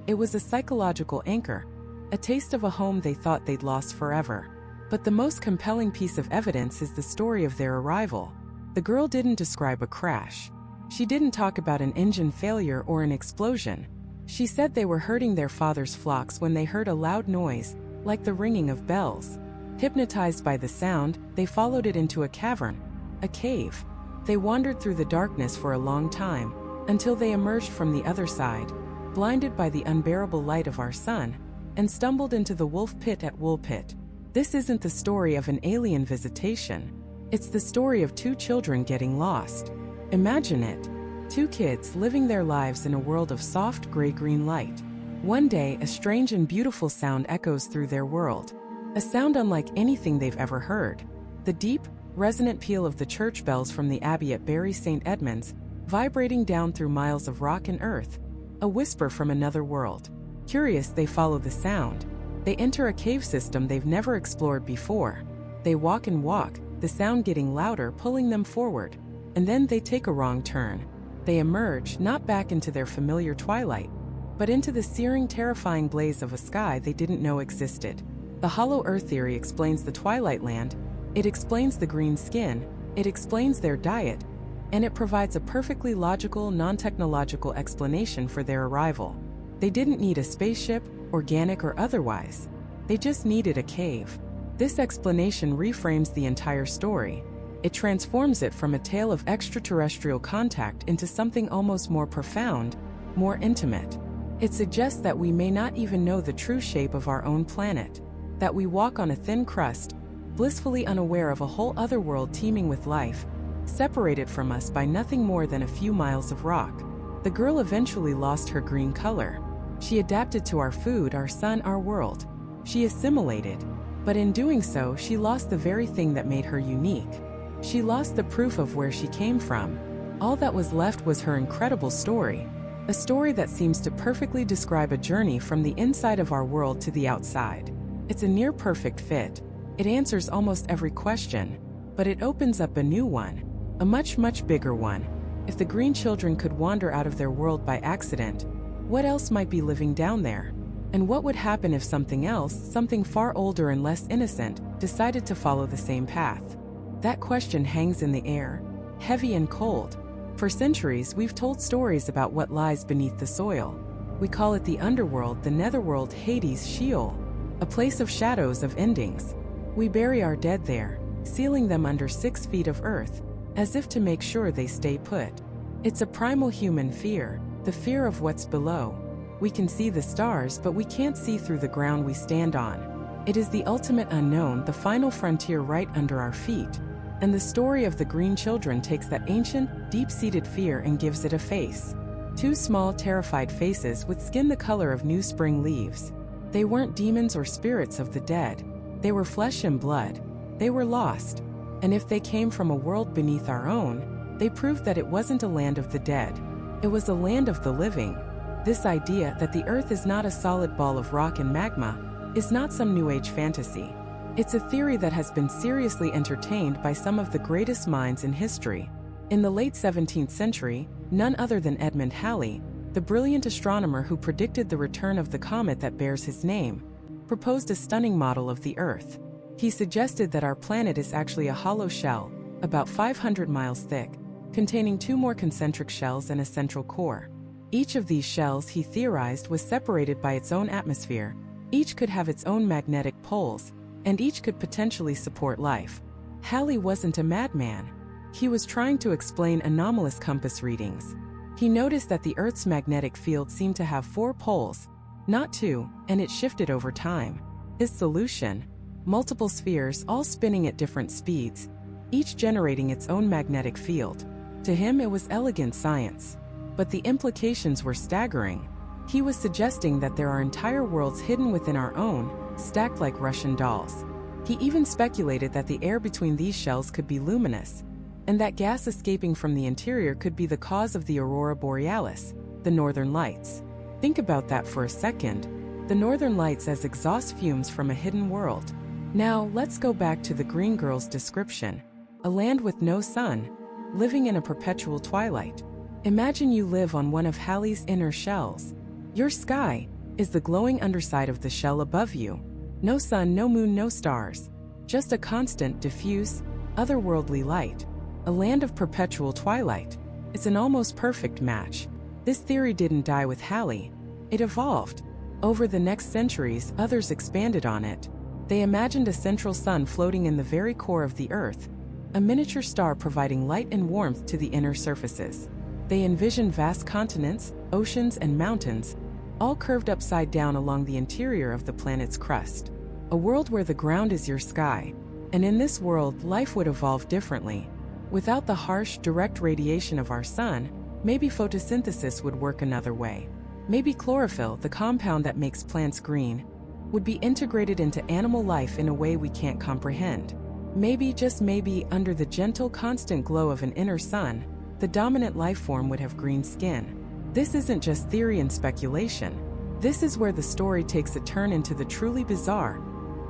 it was a psychological anchor, a taste of a home they thought they'd lost forever. But the most compelling piece of evidence is the story of their arrival. The girl didn't describe a crash. She didn't talk about an engine failure or an explosion. She said they were herding their father's flocks when they heard a loud noise, like the ringing of bells. Hypnotized by the sound, they followed it into a cavern, a cave. They wandered through the darkness for a long time, until they emerged from the other side, blinded by the unbearable light of our sun, and stumbled into the wolf pit at Woolpit. This isn't the story of an alien visitation. It's the story of two children getting lost. Imagine it. Two kids living their lives in a world of soft gray-green light. One day, a strange and beautiful sound echoes through their world. A sound unlike anything they've ever heard. The deep, resonant peal of the church bells from the abbey at Bury St. Edmunds, vibrating down through miles of rock and earth. A whisper from another world. Curious, they follow the sound. They enter a cave system they've never explored before. They walk and walk, the sound getting louder, pulling them forward. And then they take a wrong turn. They emerge, not back into their familiar twilight, but into the searing, terrifying blaze of a sky they didn't know existed. The hollow earth theory explains the Twilight Land, it explains the green skin, it explains their diet, and it provides a perfectly logical, non-technological explanation for their arrival. They didn't need a spaceship, organic or otherwise. They just needed a cave. This explanation reframes the entire story. It transforms it from a tale of extraterrestrial contact into something almost more profound, more intimate. It suggests that we may not even know the true shape of our own planet, that we walk on a thin crust, blissfully unaware of a whole other world teeming with life, separated from us by nothing more than a few miles of rock. The girl eventually lost her green color. She adapted to our food, our sun, our world. She assimilated. But in doing so, she lost the very thing that made her unique. She lost the proof of where she came from. All that was left was her incredible story. A story that seems to perfectly describe a journey from the inside of our world to the outside. It's a near-perfect fit. It answers almost every question, but it opens up a new one, a much, much bigger one. If the Green Children could wander out of their world by accident, what else might be living down there? And what would happen if something else, something far older and less innocent, decided to follow the same path? That question hangs in the air, heavy and cold. For centuries, we've told stories about what lies beneath the soil. We call it the underworld, the netherworld, Hades, Sheol, a place of shadows, of endings. We bury our dead there, sealing them under 6 feet of earth, as if to make sure they stay put. It's a primal human fear, the fear of what's below. We can see the stars, but we can't see through the ground we stand on. It is the ultimate unknown, the final frontier right under our feet. And the story of the Green Children takes that ancient, deep-seated fear and gives it a face. 2 small, terrified faces with skin the color of new spring leaves. They weren't demons or spirits of the dead. They were flesh and blood. They were lost. And if they came from a world beneath our own, they proved that it wasn't a land of the dead. It was a land of the living. This idea that the earth is not a solid ball of rock and magma is not some New Age fantasy. It's a theory that has been seriously entertained by some of the greatest minds in history. In the late 17th century, none other than Edmund Halley the brilliant astronomer who predicted the return of the comet that bears his name, proposed a stunning model of the Earth. He suggested that our planet is actually a hollow shell, about 500 miles thick, containing two more concentric shells and a central core. Each of these shells, he theorized, was separated by its own atmosphere, each could have its own magnetic poles, and each could potentially support life. Halley wasn't a madman. He was trying to explain anomalous compass readings. He noticed that the Earth's magnetic field seemed to have 4 poles, not 2, and it shifted over time. His solution: multiple spheres all spinning at different speeds, each generating its own magnetic field. To him it was elegant science. But the implications were staggering. He was suggesting that there are entire worlds hidden within our own, stacked like Russian dolls. He even speculated that the air between these shells could be luminous, and that gas escaping from the interior could be the cause of the aurora borealis, the northern lights. Think about that for a second. The northern lights as exhaust fumes from a hidden world. Now, let's go back to the Green Girl's description. A land with no sun, living in a perpetual twilight. Imagine you live on one of Halley's inner shells. Your sky is the glowing underside of the shell above you. No sun, no moon, no stars. Just a constant, diffuse, otherworldly light. A land of perpetual twilight. It's an almost perfect match. This theory didn't die with Halley. It evolved. Over the next centuries, others expanded on it. They imagined a central sun floating in the very core of the Earth, a miniature star providing light and warmth to the inner surfaces. They envisioned vast continents, oceans, and mountains, all curved upside down along the interior of the planet's crust. A world where the ground is your sky. And in this world, life would evolve differently. Without the harsh, direct radiation of our sun, maybe photosynthesis would work another way. Maybe chlorophyll, the compound that makes plants green, would be integrated into animal life in a way we can't comprehend. Maybe, just maybe, under the gentle, constant glow of an inner sun, the dominant life form would have green skin. This isn't just theory and speculation. This is where the story takes a turn into the truly bizarre,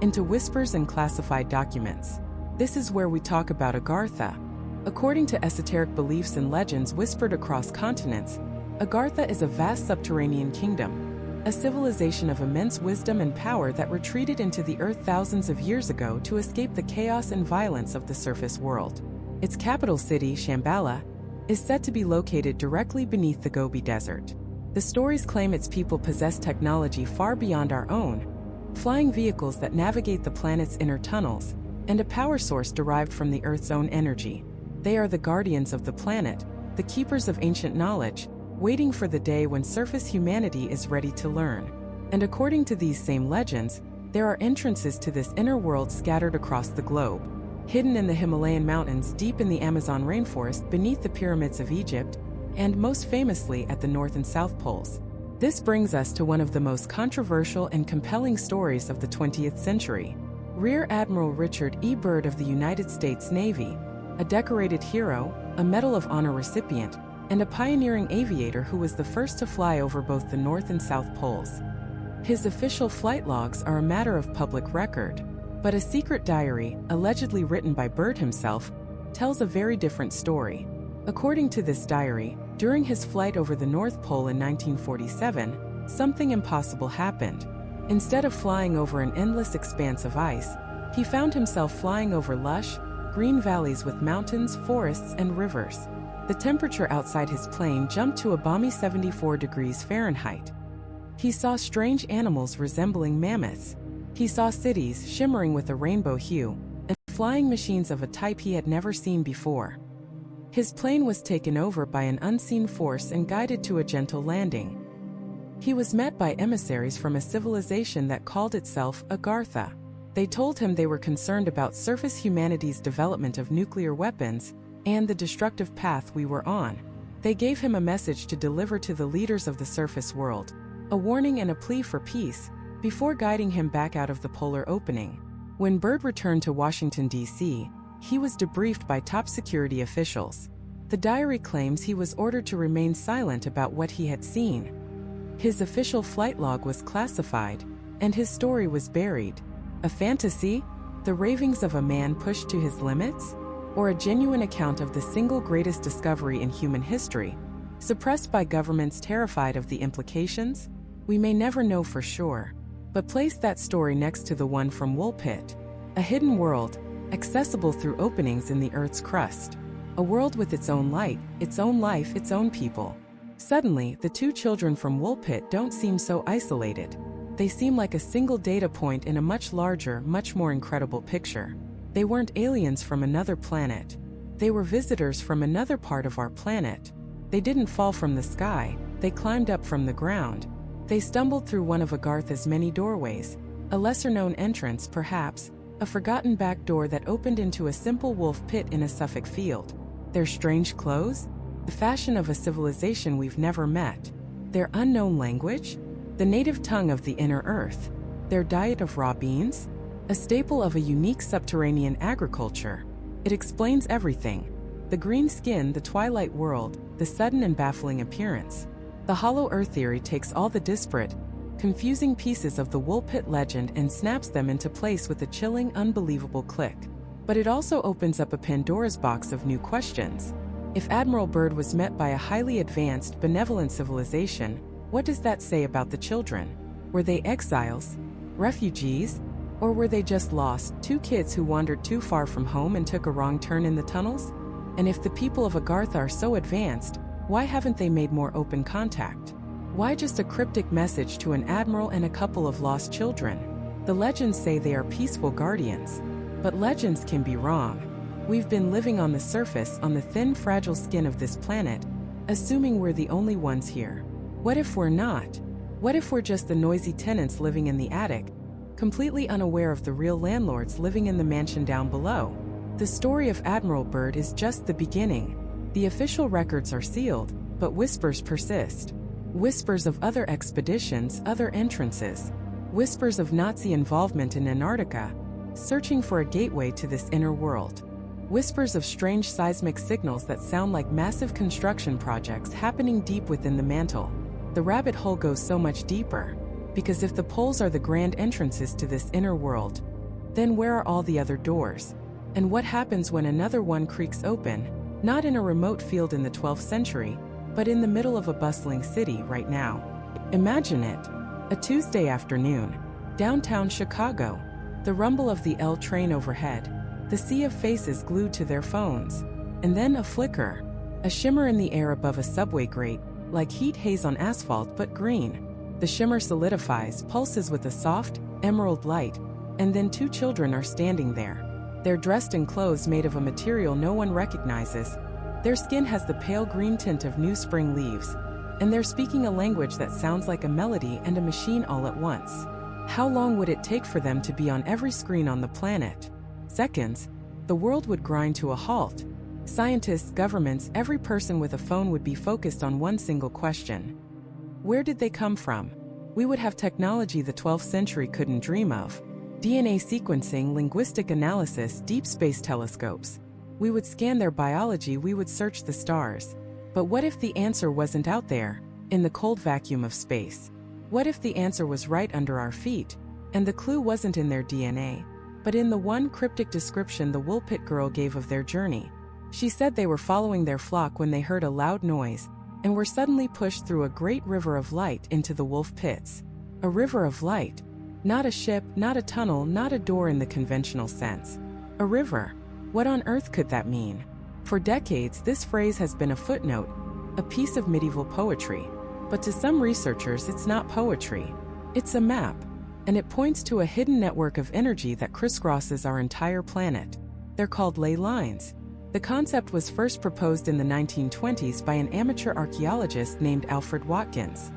into whispers and classified documents. This is where we talk about Agartha. According to esoteric beliefs and legends whispered across continents, Agartha is a vast subterranean kingdom, a civilization of immense wisdom and power that retreated into the earth thousands of years ago to escape the chaos and violence of the surface world. Its capital city, Shambhala, is said to be located directly beneath the Gobi Desert. The stories claim its people possess technology far beyond our own, flying vehicles that navigate the planet's inner tunnels, and a power source derived from the Earth's own energy. They are the guardians of the planet, the keepers of ancient knowledge, waiting for the day when surface humanity is ready to learn. And according to these same legends, there are entrances to this inner world scattered across the globe. Hidden in the Himalayan mountains, deep in the Amazon rainforest, beneath the pyramids of Egypt, and most famously at the North and South Poles. This brings us to one of the most controversial and compelling stories of the 20th century. Rear Admiral Richard E. Byrd of the United States Navy, a decorated hero, a Medal of Honor recipient, and a pioneering aviator who was the first to fly over both the North and South Poles. His official flight logs are a matter of public record. But a secret diary, allegedly written by Byrd himself, tells a very different story. According to this diary, during his flight over the North Pole in 1947, something impossible happened. Instead of flying over an endless expanse of ice, he found himself flying over lush, green valleys with mountains, forests, and rivers. The temperature outside his plane jumped to a balmy 74 degrees Fahrenheit. He saw strange animals resembling mammoths. He saw cities shimmering with a rainbow hue, and flying machines of a type he had never seen before. His plane was taken over by an unseen force and guided to a gentle landing. He was met by emissaries from a civilization that called itself Agartha. They told him they were concerned about surface humanity's development of nuclear weapons and the destructive path we were on. They gave him a message to deliver to the leaders of the surface world, a warning and a plea for peace, before guiding him back out of the polar opening. When Byrd returned to Washington, D.C., he was debriefed by top security officials. The diary claims he was ordered to remain silent about what he had seen. His official flight log was classified, and his story was buried. A fantasy? The ravings of a man pushed to his limits? Or a genuine account of the single greatest discovery in human history? Suppressed by governments terrified of the implications? We may never know for sure. But place that story next to the one from Woolpit. A hidden world, accessible through openings in the Earth's crust. A world with its own light, its own life, its own people. Suddenly, the two children from Woolpit don't seem so isolated. They seem like a single data point in a much larger, much more incredible picture. They weren't aliens from another planet. They were visitors from another part of our planet. They didn't fall from the sky, they climbed up from the ground. They stumbled through one of Agartha's many doorways, a lesser-known entrance perhaps, a forgotten back door that opened into a simple wolf pit in a Suffolk field. Their strange clothes? The fashion of a civilization we've never met. Their unknown language? The native tongue of the inner earth. Their diet of raw beans? A staple of a unique subterranean agriculture. It explains everything. The green skin, the twilight world, the sudden and baffling appearance. The hollow earth theory takes all the disparate, confusing pieces of the Woolpit legend and snaps them into place with a chilling, unbelievable click. But it also opens up a Pandora's box of new questions. If Admiral Byrd was met by a highly advanced, benevolent civilization, what does that say about the children? Were they exiles? Refugees? Or were they just lost, two kids who wandered too far from home and took a wrong turn in the tunnels? And if the people of Agartha are so advanced, why haven't they made more open contact? Why just a cryptic message to an admiral and a couple of lost children? The legends say they are peaceful guardians. But legends can be wrong. We've been living on the surface, on the thin, fragile skin of this planet, assuming we're the only ones here. What if we're not? What if we're just the noisy tenants living in the attic, completely unaware of the real landlords living in the mansion down below? The story of Admiral Byrd is just the beginning. The official records are sealed, but whispers persist. Whispers of other expeditions, other entrances. Whispers of Nazi involvement in Antarctica, searching for a gateway to this inner world. Whispers of strange seismic signals that sound like massive construction projects happening deep within the mantle. The rabbit hole goes so much deeper, because if the poles are the grand entrances to this inner world, then where are all the other doors? And what happens when another one creaks open, not in a remote field in the 12th century, but in the middle of a bustling city right now? Imagine it. A Tuesday afternoon, downtown Chicago, the rumble of the L train overhead, the sea of faces glued to their phones, and then a flicker, a shimmer in the air above a subway grate, like heat haze on asphalt but green. The shimmer solidifies, pulses with a soft, emerald light, and then two children are standing there. They're dressed in clothes made of a material no one recognizes. Their skin has the pale green tint of new spring leaves, and they're speaking a language that sounds like a melody and a machine all at once. How long would it take for them to be on every screen on the planet? Seconds. The world would grind to a halt. Scientists, governments, every person with a phone would be focused on one single question. Where did they come from? We would have technology the 12th century couldn't dream of. DNA sequencing, linguistic analysis, deep space telescopes. We would scan their biology, we would search the stars. But what if the answer wasn't out there, in the cold vacuum of space? What if the answer was right under our feet, and the clue wasn't in their DNA, but in the one cryptic description the Woolpit girl gave of their journey? She said they were following their flock when they heard a loud noise, and were suddenly pushed through a great river of light into the wolf pits. A river of light. Not a ship, not a tunnel, not a door in the conventional sense. A river. What on earth could that mean? For decades, this phrase has been a footnote, a piece of medieval poetry. But to some researchers, it's not poetry. It's a map, and it points to a hidden network of energy that crisscrosses our entire planet. They're called ley lines. The concept was first proposed in the 1920s by an amateur archaeologist named Alfred Watkins.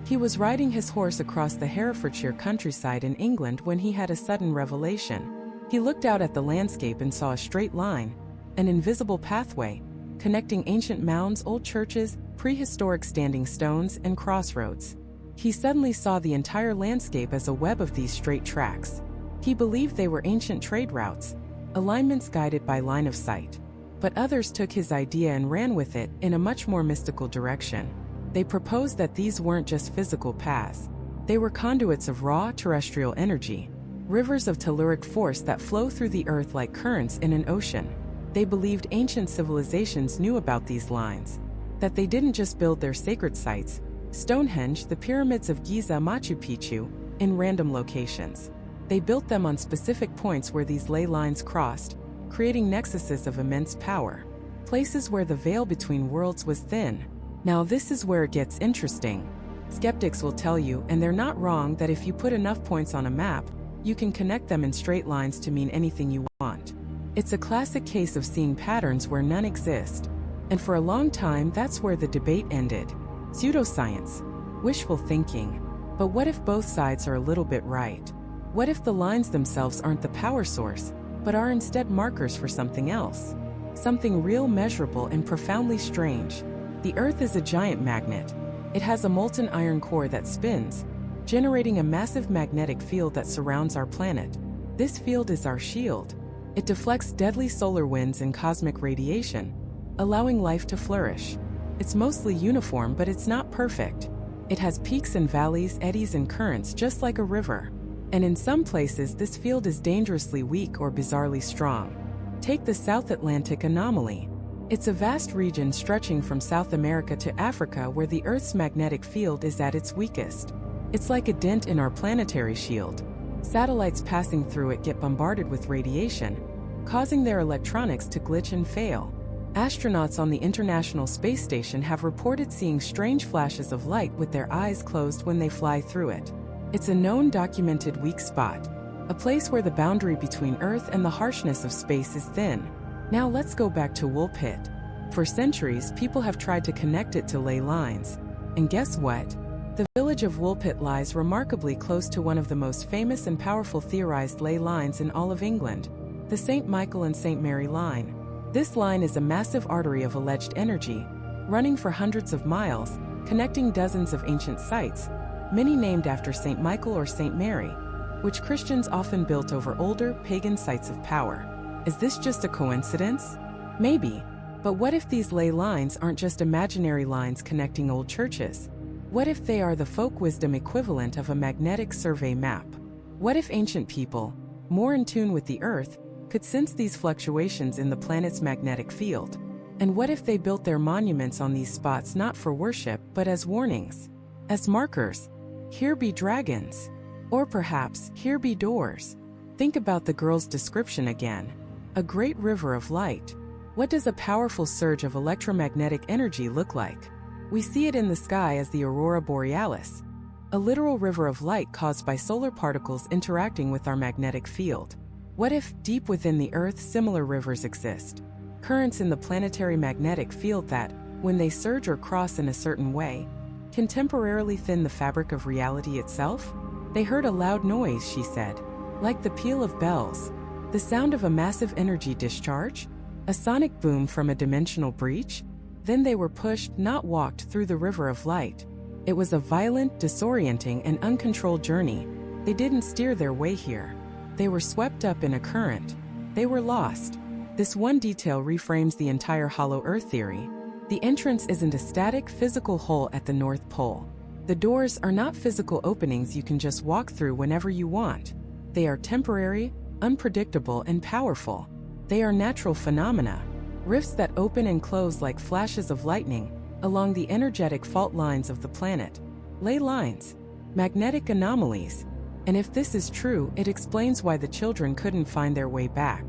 He was riding his horse across the Herefordshire countryside in England when he had a sudden revelation. He looked out at the landscape and saw a straight line, an invisible pathway, connecting ancient mounds, old churches, prehistoric standing stones, and crossroads. He suddenly saw the entire landscape as a web of these straight tracks. He believed they were ancient trade routes, alignments guided by line of sight. But others took his idea and ran with it in a much more mystical direction. They proposed that these weren't just physical paths. They were conduits of raw terrestrial energy, rivers of telluric force that flow through the earth like currents in an ocean. They believed ancient civilizations knew about these lines. That they didn't just build their sacred sites, Stonehenge, the pyramids of Giza, Machu Picchu, in random locations. They built them on specific points where these ley lines crossed, creating nexuses of immense power. Places where the veil between worlds was thin. Now this is where it gets interesting. Skeptics will tell you, and they're not wrong, that if you put enough points on a map, you can connect them in straight lines to mean anything you want. It's a classic case of seeing patterns where none exist. And for a long time, that's where the debate ended. Pseudoscience. Wishful thinking. But what if both sides are a little bit right? What if the lines themselves aren't the power source, but are instead markers for something else? Something real, measurable, and profoundly strange. The Earth is a giant magnet. It has a molten iron core that spins, generating a massive magnetic field that surrounds our planet. This field is our shield. It deflects deadly solar winds and cosmic radiation, allowing life to flourish. It's mostly uniform, but it's not perfect. It has peaks and valleys, eddies and currents, just like a river. And in some places, this field is dangerously weak or bizarrely strong. Take the South Atlantic anomaly. It's a vast region stretching from South America to Africa where the Earth's magnetic field is at its weakest. It's like a dent in our planetary shield. Satellites passing through it get bombarded with radiation, causing their electronics to glitch and fail. Astronauts on the International Space Station have reported seeing strange flashes of light with their eyes closed when they fly through it. It's a known documented weak spot, a place where the boundary between Earth and the harshness of space is thin. Now let's go back to Woolpit. For centuries, people have tried to connect it to ley lines. And guess what? The village of Woolpit lies remarkably close to one of the most famous and powerful theorized ley lines in all of England, the St. Michael and St. Mary line. This line is a massive artery of alleged energy, running for hundreds of miles, connecting dozens of ancient sites, many named after St. Michael or St. Mary, which Christians often built over older, pagan sites of power. Is this just a coincidence? Maybe. But what if these ley lines aren't just imaginary lines connecting old churches? What if they are the folk wisdom equivalent of a magnetic survey map? What if ancient people, more in tune with the Earth, could sense these fluctuations in the planet's magnetic field? And what if they built their monuments on these spots not for worship but as warnings? As markers? Here be dragons. Or perhaps, here be doors. Think about the girl's description again. A great river of light. What does a powerful surge of electromagnetic energy look like? We see it in the sky as the aurora borealis, a literal river of light caused by solar particles interacting with our magnetic field. What if, deep within the Earth, similar rivers exist? Currents in the planetary magnetic field that, when they surge or cross in a certain way, can temporarily thin the fabric of reality itself? They heard a loud noise, she said, like the peal of bells. The sound of a massive energy discharge? A sonic boom from a dimensional breach? Then they were pushed, not walked, through the river of light. It was a violent, disorienting, and uncontrolled journey. They didn't steer their way here. They were swept up in a current. They were lost. This one detail reframes the entire hollow Earth theory. The entrance isn't a static, physical hole at the North Pole. The doors are not physical openings you can just walk through whenever you want. They are temporary, unpredictable, and powerful. They are natural phenomena, rifts that open and close like flashes of lightning along the energetic fault lines of the planet. Ley lines, magnetic anomalies. And if this is true, it explains why the children couldn't find their way back.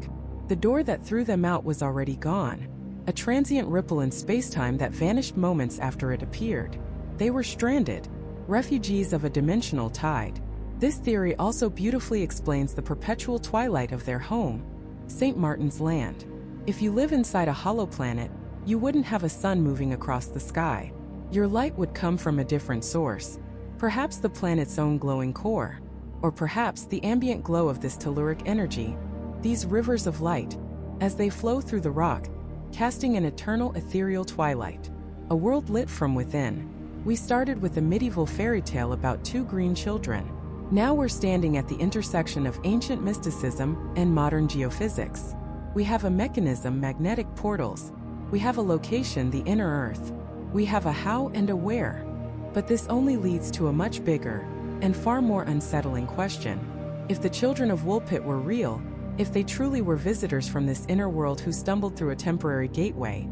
The door that threw them out was already gone, a transient ripple in space-time that vanished moments after it appeared. They were stranded, refugees of a dimensional tide. This theory also beautifully explains the perpetual twilight of their home, St. Martin's Land. If you live inside a hollow planet, you wouldn't have a sun moving across the sky. Your light would come from a different source, perhaps the planet's own glowing core, or perhaps the ambient glow of this telluric energy, these rivers of light, as they flow through the rock, casting an eternal ethereal twilight, a world lit from within. We started with a medieval fairy tale about two green children. Now we're standing at the intersection of ancient mysticism and modern geophysics. We have a mechanism, magnetic portals. We have a location, the inner Earth. We have a how and a where. But this only leads to a much bigger and far more unsettling question. If the children of Woolpit were real, if they truly were visitors from this inner world who stumbled through a temporary gateway,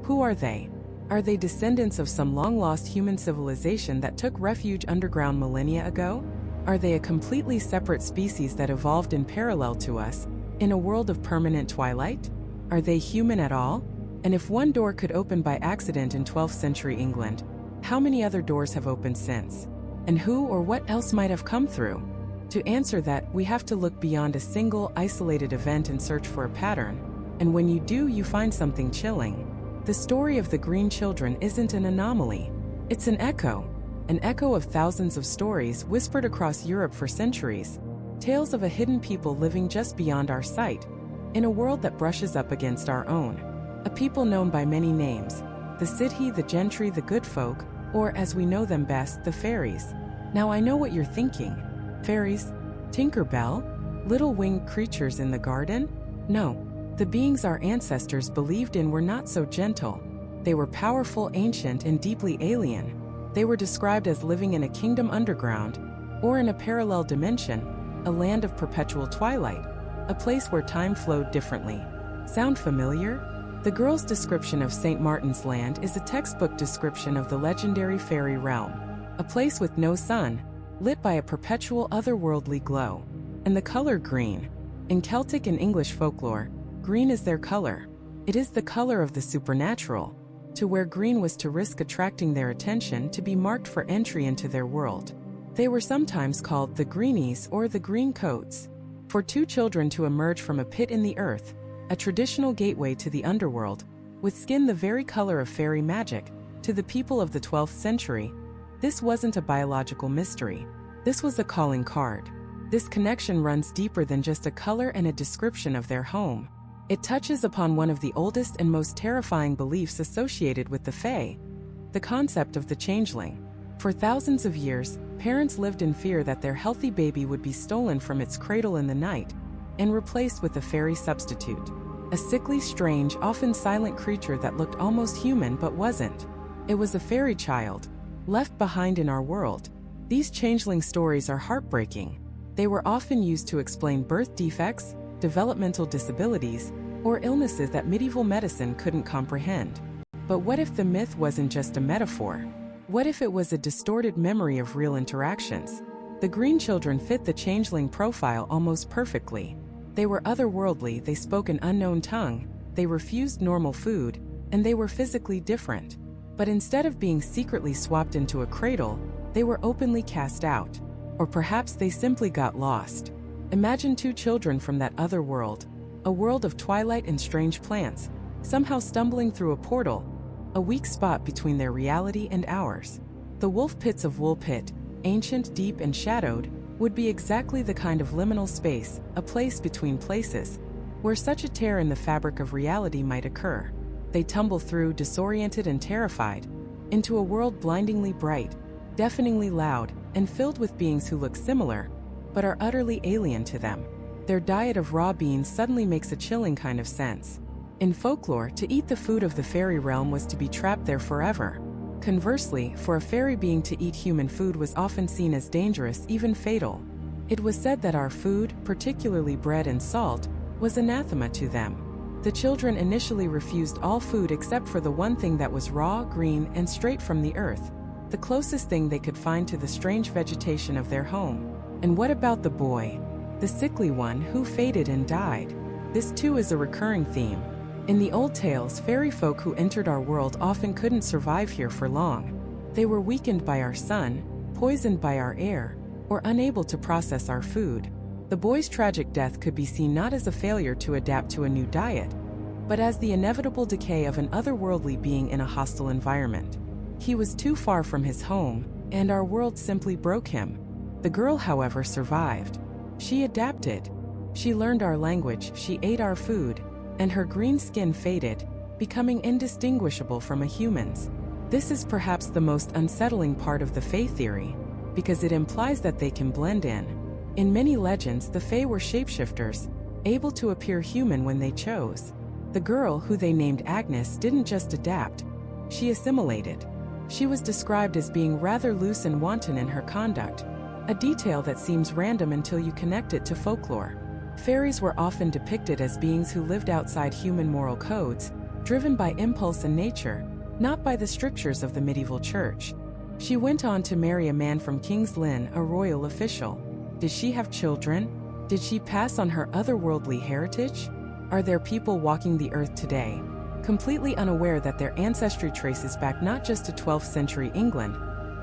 who are they? Are they descendants of some long-lost human civilization that took refuge underground millennia ago? Are they a completely separate species that evolved in parallel to us, in a world of permanent twilight? Are they human at all? And if one door could open by accident in 12th century England, how many other doors have opened since? And who or what else might have come through? To answer that, we have to look beyond a single, isolated event and search for a pattern. And when you do, you find something chilling. The story of the Green Children isn't an anomaly. It's an echo of thousands of stories whispered across Europe for centuries. Tales of a hidden people living just beyond our sight, in a world that brushes up against our own. A people known by many names: the city, the gentry, the good folk, or as we know them best, the fairies. Now I know what you're thinking. Fairies? Tinker Bell? Little winged creatures in the garden? No. The beings our ancestors believed in were not so gentle. They were powerful, ancient, and deeply alien. They were described as living in a kingdom underground, or in a parallel dimension, a land of perpetual twilight, a place where time flowed differently. Sound familiar? The girl's description of St. Martin's Land is a textbook description of the legendary fairy realm, a place with no sun, lit by a perpetual otherworldly glow. And the color green. In Celtic and English folklore, green is their color. It is the color of the supernatural. To wear green was to risk attracting their attention, to be marked for entry into their world. They were sometimes called the Greenies or the Green Coats. For two children to emerge from a pit in the earth, a traditional gateway to the underworld, with skin the very color of fairy magic, to the people of the 12th century, this wasn't a biological mystery. This was a calling card. This connection runs deeper than just a color and a description of their home. It touches upon one of the oldest and most terrifying beliefs associated with the Fae, the concept of the changeling. For thousands of years, parents lived in fear that their healthy baby would be stolen from its cradle in the night and replaced with a fairy substitute. A sickly, strange, often silent creature that looked almost human but wasn't. It was a fairy child, left behind in our world. These changeling stories are heartbreaking. They were often used to explain birth defects, developmental disabilities, or illnesses that medieval medicine couldn't comprehend. But what if the myth wasn't just a metaphor? What if it was a distorted memory of real interactions? The Green Children fit the changeling profile almost perfectly. They were otherworldly, they spoke an unknown tongue, they refused normal food, and they were physically different. But instead of being secretly swapped into a cradle, they were openly cast out. Or perhaps they simply got lost. Imagine two children from that other world, a world of twilight and strange plants, somehow stumbling through a portal, a weak spot between their reality and ours. The wolf pits of Woolpit, ancient, deep, and shadowed, would be exactly the kind of liminal space, a place between places, where such a tear in the fabric of reality might occur. They tumble through, disoriented and terrified, into a world blindingly bright, deafeningly loud, and filled with beings who look similar, but are utterly alien to them. Their diet of raw beans suddenly makes a chilling kind of sense. In folklore, to eat the food of the fairy realm was to be trapped there forever. Conversely, for a fairy being to eat human food was often seen as dangerous, even fatal. It was said that our food, particularly bread and salt, was anathema to them. The children initially refused all food except for the one thing that was raw, green, and straight from the earth, the closest thing they could find to the strange vegetation of their home. And what about the boy? The sickly one who faded and died. This too is a recurring theme. In the old tales, fairy folk who entered our world often couldn't survive here for long. They were weakened by our sun, poisoned by our air, or unable to process our food. The boy's tragic death could be seen not as a failure to adapt to a new diet, but as the inevitable decay of an otherworldly being in a hostile environment. He was too far from his home, and our world simply broke him. The girl, however, survived. She adapted. She learned our language, she ate our food, and her green skin faded, becoming indistinguishable from a human's. This is perhaps the most unsettling part of the Fae theory, because it implies that they can blend in. In many legends, the Fae were shapeshifters, able to appear human when they chose. The girl, who they named Agnes, didn't just adapt, she assimilated. She was described as being rather loose and wanton in her conduct, a detail that seems random until you connect it to folklore. Fairies were often depicted as beings who lived outside human moral codes, driven by impulse and nature, not by the strictures of the medieval church. She went on to marry a man from King's Lynn, a royal official. Did she have children? Did she pass on her otherworldly heritage? Are there people walking the earth today, completely unaware that their ancestry traces back not just to 12th century England,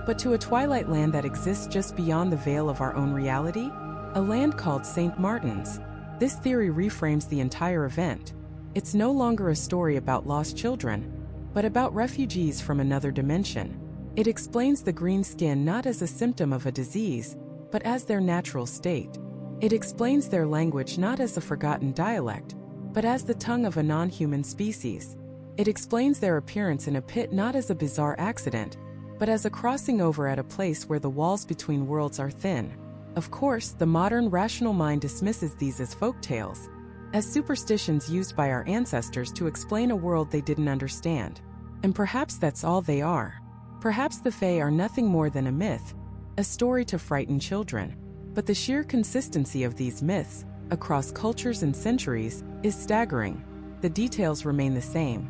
but to a twilight land that exists just beyond the veil of our own reality? A land called St. Martin's. This theory reframes the entire event. It's no longer a story about lost children, but about refugees from another dimension. It explains the green skin not as a symptom of a disease, but as their natural state. It explains their language not as a forgotten dialect, but as the tongue of a non-human species. It explains their appearance in a pit not as a bizarre accident, but as a crossing over at a place where the walls between worlds are thin. Of course, the modern rational mind dismisses these as folktales, as superstitions used by our ancestors to explain a world they didn't understand. And perhaps that's all they are. Perhaps the Fae are nothing more than a myth, a story to frighten children. But the sheer consistency of these myths, across cultures and centuries, is staggering. The details remain the same.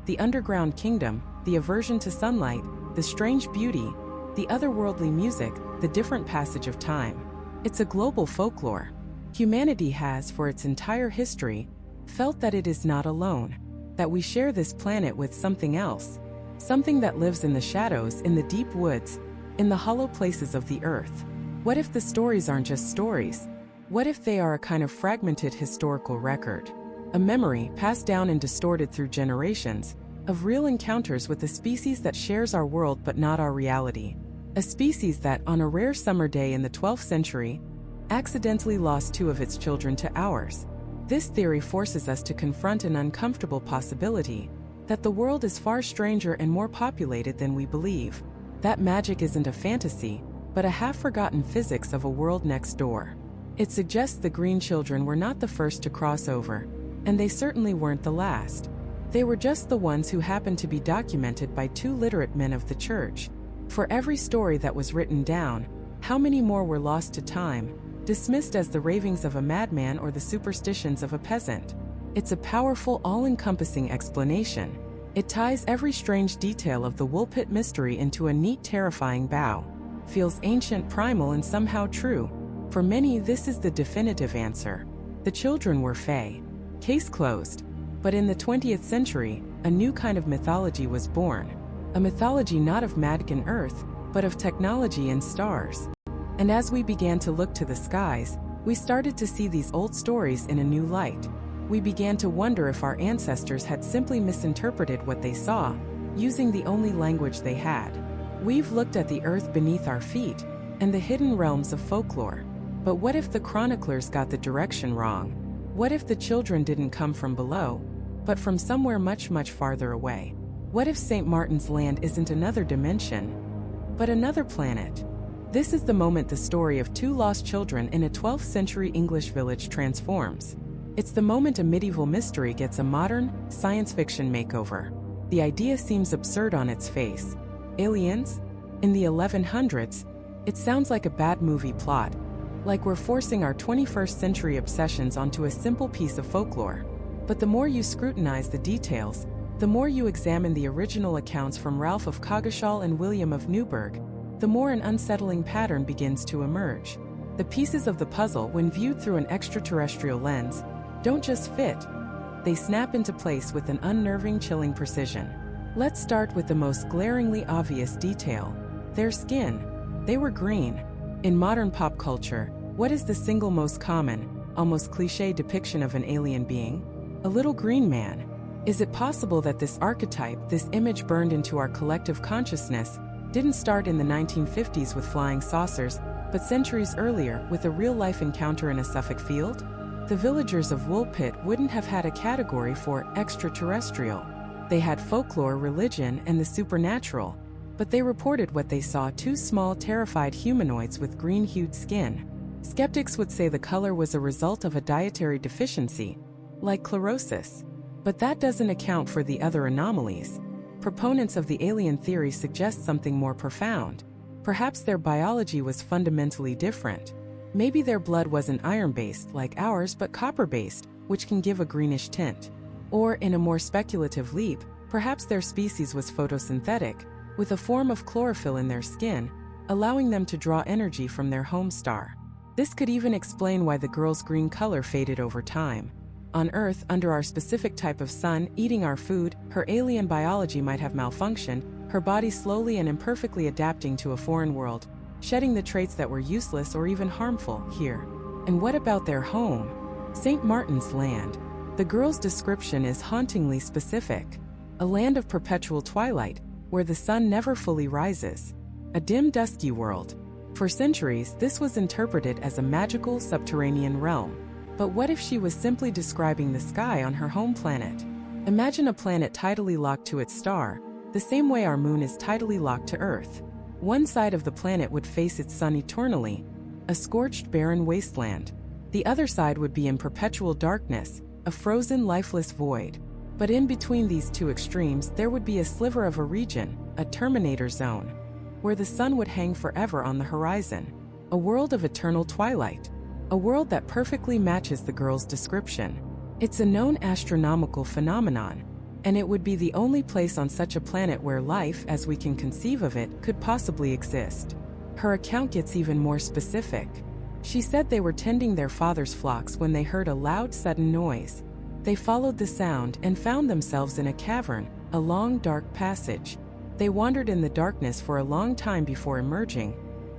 The underground kingdom, the aversion to sunlight, the strange beauty, the otherworldly music, the different passage of time. It's a global folklore. Humanity has, for its entire history, felt that it is not alone, that we share this planet with something else, something that lives in the shadows, in the deep woods, in the hollow places of the earth. What if the stories aren't just stories? What if they are a kind of fragmented historical record? A memory passed down and distorted through generations, of real encounters with a species that shares our world but not our reality. A species that, on a rare summer day in the 12th century, accidentally lost 2 of its children to ours. This theory forces us to confront an uncomfortable possibility, that the world is far stranger and more populated than we believe. That magic isn't a fantasy, but a half-forgotten physics of a world next door. It suggests the Green Children were not the first to cross over, and they certainly weren't the last. They were just the ones who happened to be documented by 2 literate men of the church. For every story that was written down, how many more were lost to time, dismissed as the ravings of a madman or the superstitions of a peasant? It's a powerful, all-encompassing explanation. It ties every strange detail of the Woolpit mystery into a neat, terrifying bow. Feels ancient, primal, and somehow true. For many, this is the definitive answer. The children were Fae. Case closed. But in the 20th century, a new kind of mythology was born. A mythology not of magic and earth, but of technology and stars. And as we began to look to the skies, we started to see these old stories in a new light. We began to wonder if our ancestors had simply misinterpreted what they saw, using the only language they had. We've looked at the earth beneath our feet, and the hidden realms of folklore. But what if the chroniclers got the direction wrong? What if the children didn't come from below, but from somewhere much, much farther away? What if St. Martin's Land isn't another dimension, but another planet? This is the moment the story of 2 lost children in a 12th century English village transforms. It's the moment a medieval mystery gets a modern, science fiction makeover. The idea seems absurd on its face. Aliens? In the 1100s? It sounds like a bad movie plot, like we're forcing our 21st century obsessions onto a simple piece of folklore. But the more you scrutinize the details, the more you examine the original accounts from Ralph of Coggeshall and William of Newburgh, the more an unsettling pattern begins to emerge. The pieces of the puzzle, when viewed through an extraterrestrial lens, don't just fit. They snap into place with an unnerving, chilling precision. Let's start with the most glaringly obvious detail: their skin. They were green. In modern pop culture, what is the single most common, almost cliché depiction of an alien being? A little green man. Is it possible that this archetype, this image burned into our collective consciousness, didn't start in the 1950s with flying saucers, but centuries earlier with a real-life encounter in a Suffolk field? The villagers of Woolpit wouldn't have had a category for extraterrestrial. They had folklore, religion, and the supernatural. But they reported what they saw: 2 small, terrified humanoids with green-hued skin. Skeptics would say the color was a result of a dietary deficiency, like chlorosis. But that doesn't account for the other anomalies. Proponents of the alien theory suggest something more profound. Perhaps their biology was fundamentally different. Maybe their blood wasn't iron-based like ours, but copper-based, which can give a greenish tint. Or, in a more speculative leap, Perhaps their species was photosynthetic, with a form of chlorophyll in their skin, allowing them to draw energy from their home star. This could even explain why the girl's green color faded over time. On Earth, under our specific type of sun, eating our food, her alien biology might have malfunctioned, her body slowly and imperfectly adapting to a foreign world, shedding the traits that were useless or even harmful here. And what about their home? St. Martin's Land. The girl's description is hauntingly specific. A land of perpetual twilight, where the sun never fully rises. A dim, dusky world. For centuries, this was interpreted as a magical subterranean realm. But what if she was simply describing the sky on her home planet? Imagine a planet tidally locked to its star, the same way our moon is tidally locked to Earth. One side of the planet would face its sun eternally, a scorched, barren wasteland. The other side would be in perpetual darkness, a frozen, lifeless void. But in between these two extremes, there would be a sliver of a region, a terminator zone, where the sun would hang forever on the horizon. A world of eternal twilight. A world that perfectly matches the girl's description. It's a known astronomical phenomenon, and it would be the only place on such a planet where life, as we can conceive of it, could possibly exist. Her account gets even more specific. She said they were tending their father's flocks when they heard a loud, sudden noise. They followed the sound and found themselves in a cavern, a long, dark passage. They wandered in the darkness for a long time before emerging,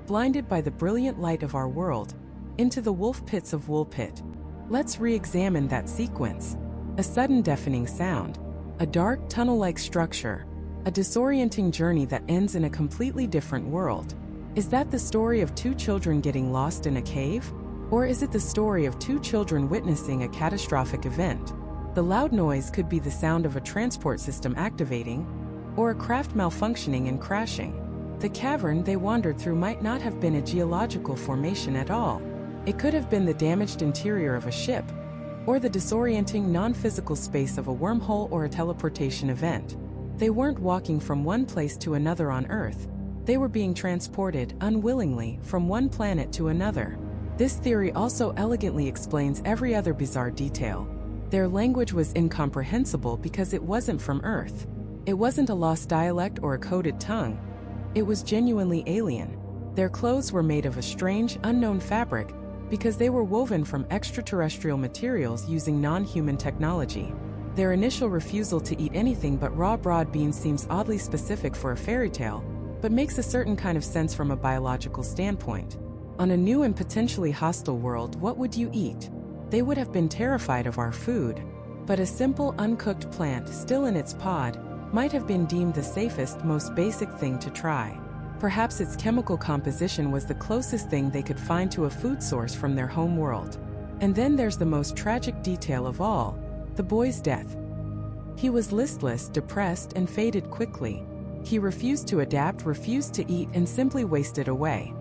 blinded by the brilliant light of our world, into the wolf pits of Woolpit. Let's re-examine that sequence. A sudden deafening sound. A dark, tunnel-like structure. A disorienting journey that ends in a completely different world. Is that the story of two children getting lost in a cave? Or is it the story of two children witnessing a catastrophic event? The loud noise could be the sound of a transport system activating, or a craft malfunctioning and crashing. The cavern they wandered through might not have been a geological formation at all. It could have been the damaged interior of a ship, or the disorienting non-physical space of a wormhole or a teleportation event. They weren't walking from one place to another on Earth. They were being transported, unwillingly, from one planet to another. This theory also elegantly explains every other bizarre detail. Their language was incomprehensible because it wasn't from Earth. It wasn't a lost dialect or a coded tongue. It was genuinely alien. Their clothes were made of a strange, unknown fabric because they were woven from extraterrestrial materials using non-human technology. Their initial refusal to eat anything but raw broad beans seems oddly specific for a fairy tale, but makes a certain kind of sense from a biological standpoint. On a new and potentially hostile world, what would you eat? They would have been terrified of our food. But a simple, uncooked plant still in its pod might have been deemed the safest, most basic thing to try. Perhaps its chemical composition was the closest thing they could find to a food source from their home world. And then there's the most tragic detail of all, the boy's death. He was listless, depressed, and faded quickly. He refused to adapt, refused to eat, and simply wasted away.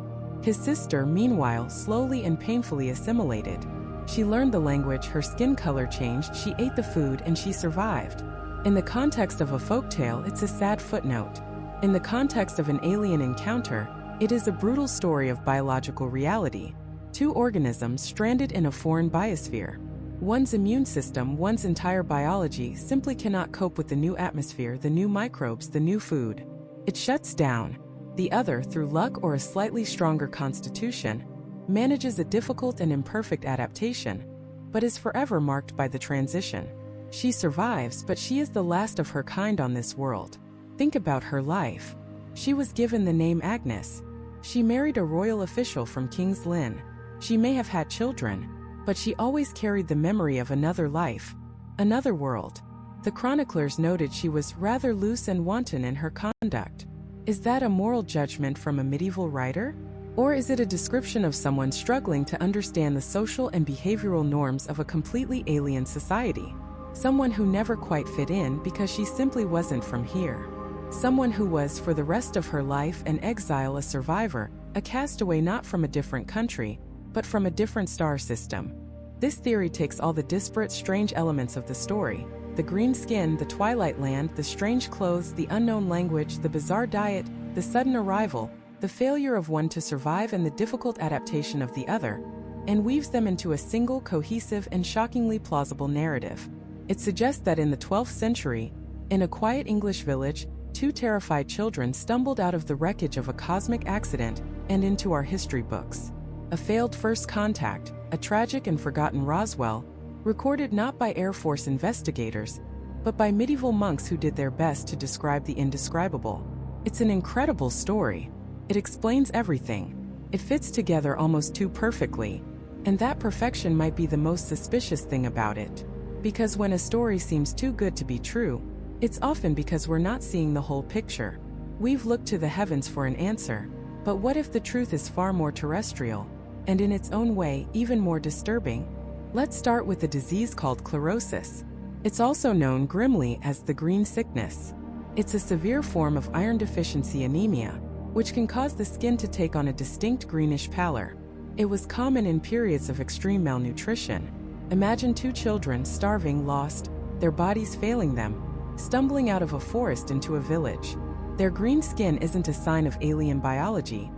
His sister, meanwhile, slowly and painfully assimilated. She learned the language, her skin color changed, she ate the food, and she survived. In the context of a folktale, it's a sad footnote. In the context of an alien encounter, it is a brutal story of biological reality. Two organisms stranded in a foreign biosphere. One's immune system, one's entire biology, simply cannot cope with the new atmosphere, the new microbes, the new food. It shuts down. The other, through luck or a slightly stronger constitution, manages a difficult and imperfect adaptation, but is forever marked by the transition. She survives, but she is the last of her kind on this world. Think about her life. She was given the name Agnes. She married a royal official from King's Lynn. She may have had children, but she always carried the memory of another life, another world. The chroniclers noted she was rather loose and wanton in her conduct. Is that a moral judgment from a medieval writer? Or is it a description of someone struggling to understand the social and behavioral norms of a completely alien society? Someone who never quite fit in because she simply wasn't from here. Someone who was, for the rest of her life, an exile, a survivor, a castaway not from a different country, but from a different star system. This theory takes all the disparate, strange elements of the story: the green skin, the twilight land, the strange clothes, the unknown language, the bizarre diet, the sudden arrival, the failure of one to survive, and the difficult adaptation of the other, and weaves them into a single, cohesive, and shockingly plausible narrative. It suggests that in the 12th century, In a quiet English village, two terrified children stumbled out of the wreckage of a cosmic accident and into our history books. A failed first contact, a tragic and forgotten Roswell, recorded not by Air Force investigators, but by medieval monks who did their best to describe the indescribable. It's an incredible story. It explains everything. It fits together almost too perfectly, and that perfection might be the most suspicious thing about it. Because when a story seems too good to be true, it's often because we're not seeing the whole picture. We've looked to the heavens for an answer, but what if the truth is far more terrestrial, and in its own way, even more disturbing? Let's start with a disease called chlorosis. It's also known grimly as the green sickness. It's a severe form of iron deficiency anemia, which can cause the skin to take on a distinct greenish pallor. It was common in periods of extreme malnutrition. Imagine two children starving, lost, their bodies failing them, stumbling out of a forest into a village. Their green skin isn't a sign of alien biology.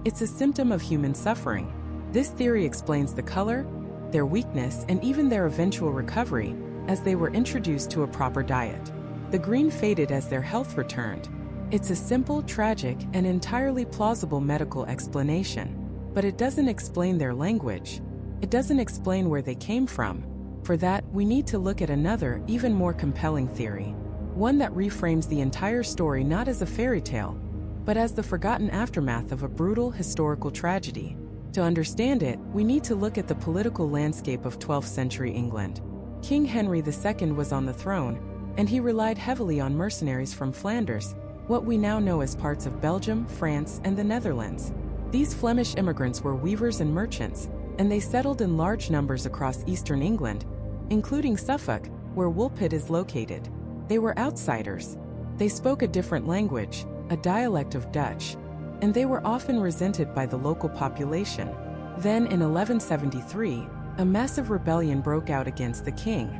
It's a symptom of human suffering. This theory explains the color, their weakness, and even their eventual recovery, as they were introduced to a proper diet. The green faded as their health returned. It's a simple, tragic, and entirely plausible medical explanation. But it doesn't explain their language. It doesn't explain where they came from. For that, we need to look at another, even more compelling theory. One that reframes the entire story not as a fairy tale, but as the forgotten aftermath of a brutal historical tragedy. To understand it, we need to look at the political landscape of 12th century England. King Henry II was on the throne, and he relied heavily on mercenaries from Flanders, what we now know as parts of Belgium, France, and the Netherlands. These Flemish immigrants were weavers and merchants, and they settled in large numbers across eastern England, including Suffolk, where Woolpit is located. They were outsiders. They spoke a different language, a dialect of Dutch, and they were often resented by the local population. Then, in 1173, a massive rebellion broke out against the king.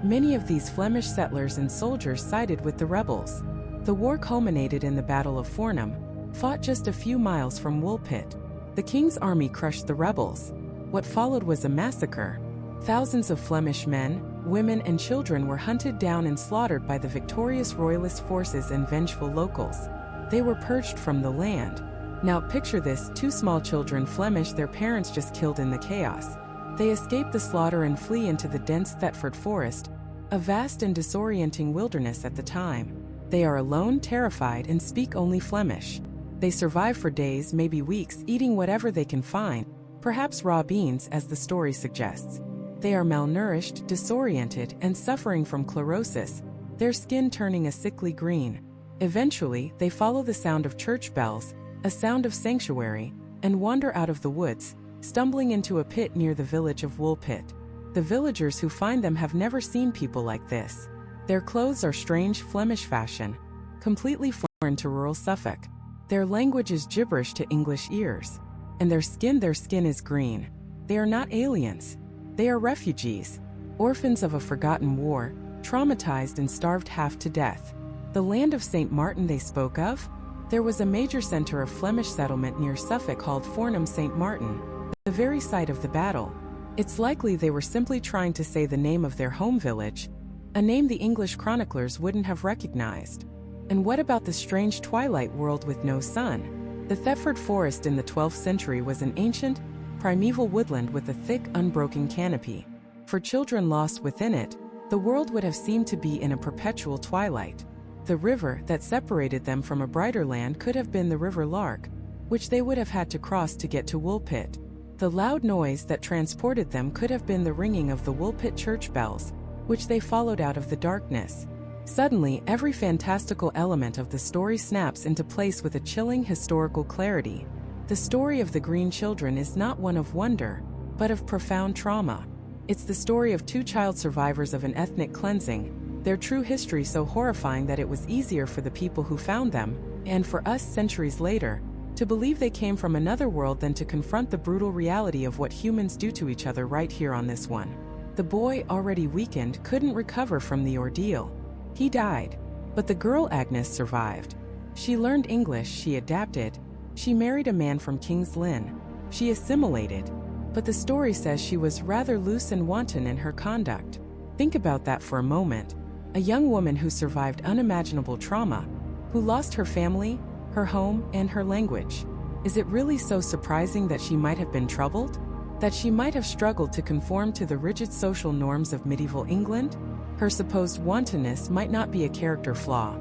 Many of these Flemish settlers and soldiers sided with the rebels. The war culminated in the Battle of Fornham, fought just a few miles from Woolpit. The king's army crushed the rebels. What followed was a massacre. Thousands of Flemish men, women, and children were hunted down and slaughtered by the victorious royalist forces and vengeful locals. They were purged from the land. Now picture this: two small children, Flemish, their parents just killed in the chaos. They escape the slaughter and flee into the dense Thetford forest, a vast and disorienting wilderness at the time. They are alone, terrified, and speak only Flemish. They survive for days, maybe weeks, eating whatever they can find, perhaps raw beans, as the story suggests. They are malnourished, disoriented, and suffering from chlorosis, their skin turning a sickly green. Eventually, they follow the sound of church bells, a sound of sanctuary, and wander out of the woods, stumbling into a pit near the village of Woolpit. The villagers who find them have never seen people like this. Their clothes are strange Flemish fashion, completely foreign to rural Suffolk. Their language is gibberish to English ears. And their skin is green. They are not aliens. They are refugees, orphans of a forgotten war, traumatized and starved half to death. The land of St. Martin they spoke of? There was a major center of Flemish settlement near Suffolk called Fornham St. Martin, the very site of the battle. It's likely they were simply trying to say the name of their home village, a name the English chroniclers wouldn't have recognized. And what about the strange twilight world with no sun? The Thetford Forest in the 12th century was an ancient, primeval woodland with a thick, unbroken canopy. For children lost within it, the world would have seemed to be in a perpetual twilight. The river that separated them from a brighter land could have been the River Lark, which they would have had to cross to get to Woolpit. The loud noise that transported them could have been the ringing of the Woolpit church bells, which they followed out of the darkness. Suddenly, every fantastical element of the story snaps into place with a chilling historical clarity. The story of the Green Children is not one of wonder, but of profound trauma. It's the story of two child survivors of an ethnic cleansing, their true history so horrifying that it was easier for the people who found them, and for us centuries later, to believe they came from another world than to confront the brutal reality of what humans do to each other right here on this one. The boy, already weakened, couldn't recover from the ordeal. He died. But the girl Agnes survived. She learned English, she adapted. She married a man from King's Lynn. She assimilated. But the story says she was rather loose and wanton in her conduct. Think about that for a moment. a young woman who survived unimaginable trauma, who lost her family, her home, and her language. Is it really so surprising that she might have been troubled? That she might have struggled to conform to the rigid social norms of medieval England? Her supposed wantonness might not be a character flaw.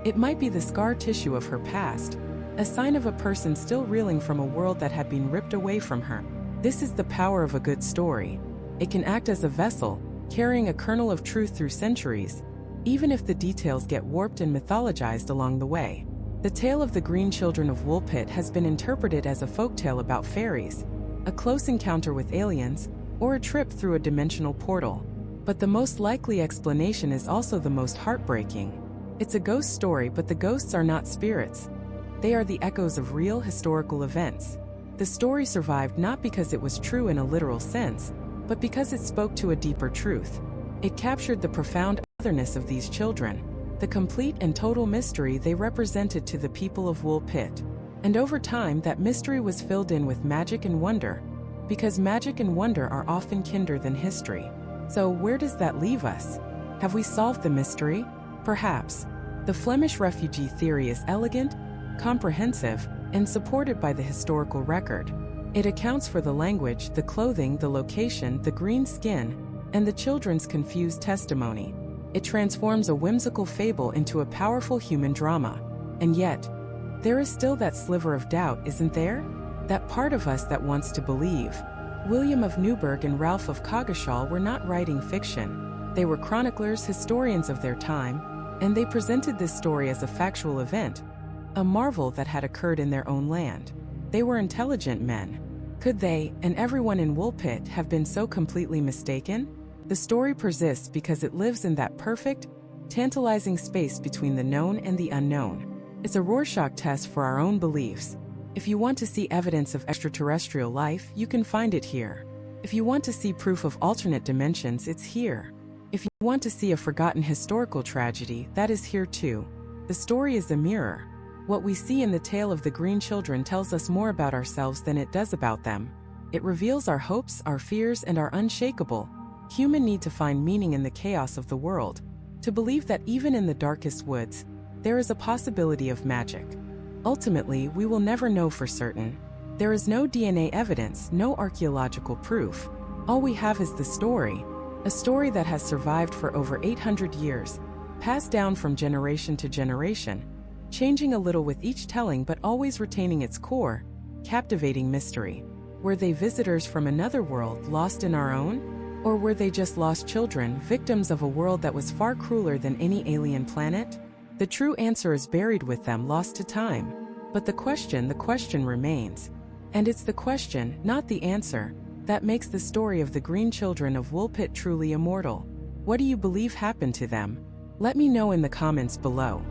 It might be the scar tissue of her past, a sign of a person still reeling from a world that had been ripped away from her. This is the power of a good story. It can act as a vessel, carrying a kernel of truth through centuries, even if the details get warped and mythologized along the way. The tale of the Green Children of Woolpit has been interpreted as a folktale about fairies, a close encounter with aliens, or a trip through a dimensional portal. But the most likely explanation is also the most heartbreaking. It's a ghost story, but the ghosts are not spirits. They are the echoes of real historical events. The story survived not because it was true in a literal sense, but because it spoke to a deeper truth. It captured the profound otherness of these children, the complete and total mystery they represented to the people of Woolpit. And over time, that mystery was filled in with magic and wonder, because magic and wonder are often kinder than history. So where does that leave us? Have we solved the mystery? Perhaps. The Flemish refugee theory is elegant, comprehensive, and supported by the historical record. It accounts for the language, the clothing, the location, the green skin, and the children's confused testimony. It transforms a whimsical fable into a powerful human drama. And yet, there is still that sliver of doubt, isn't there? That part of us that wants to believe. William of Newburgh and Ralph of Coggeshall were not writing fiction. They were chroniclers, historians of their time, and they presented this story as a factual event, a marvel that had occurred in their own land. They were intelligent men. Could they, and everyone in Woolpit, have been so completely mistaken? The story persists because it lives in that perfect, tantalizing space between the known and the unknown. It's a Rorschach test for our own beliefs. If you want to see evidence of extraterrestrial life, you can find it here. If you want to see proof of alternate dimensions, it's here. If you want to see a forgotten historical tragedy, that is here too. The story is a mirror. What we see in the tale of the Green Children tells us more about ourselves than it does about them. It reveals our hopes, our fears, and our unshakable human need to find meaning in the chaos of the world, to believe that even in the darkest woods, there is a possibility of magic. Ultimately, we will never know for certain. There is no DNA evidence, no archaeological proof. All we have is the story, a story that has survived for over 800 years, passed down from generation to generation, changing a little with each telling but always retaining its core, captivating mystery. Were they visitors from another world, lost in our own? Or were they just lost children, victims of a world that was far crueler than any alien planet? The true answer is buried with them, lost to time. But the question remains. And it's the question, not the answer, that makes the story of the Green Children of Woolpit truly immortal. What do you believe happened to them? Let me know in the comments below.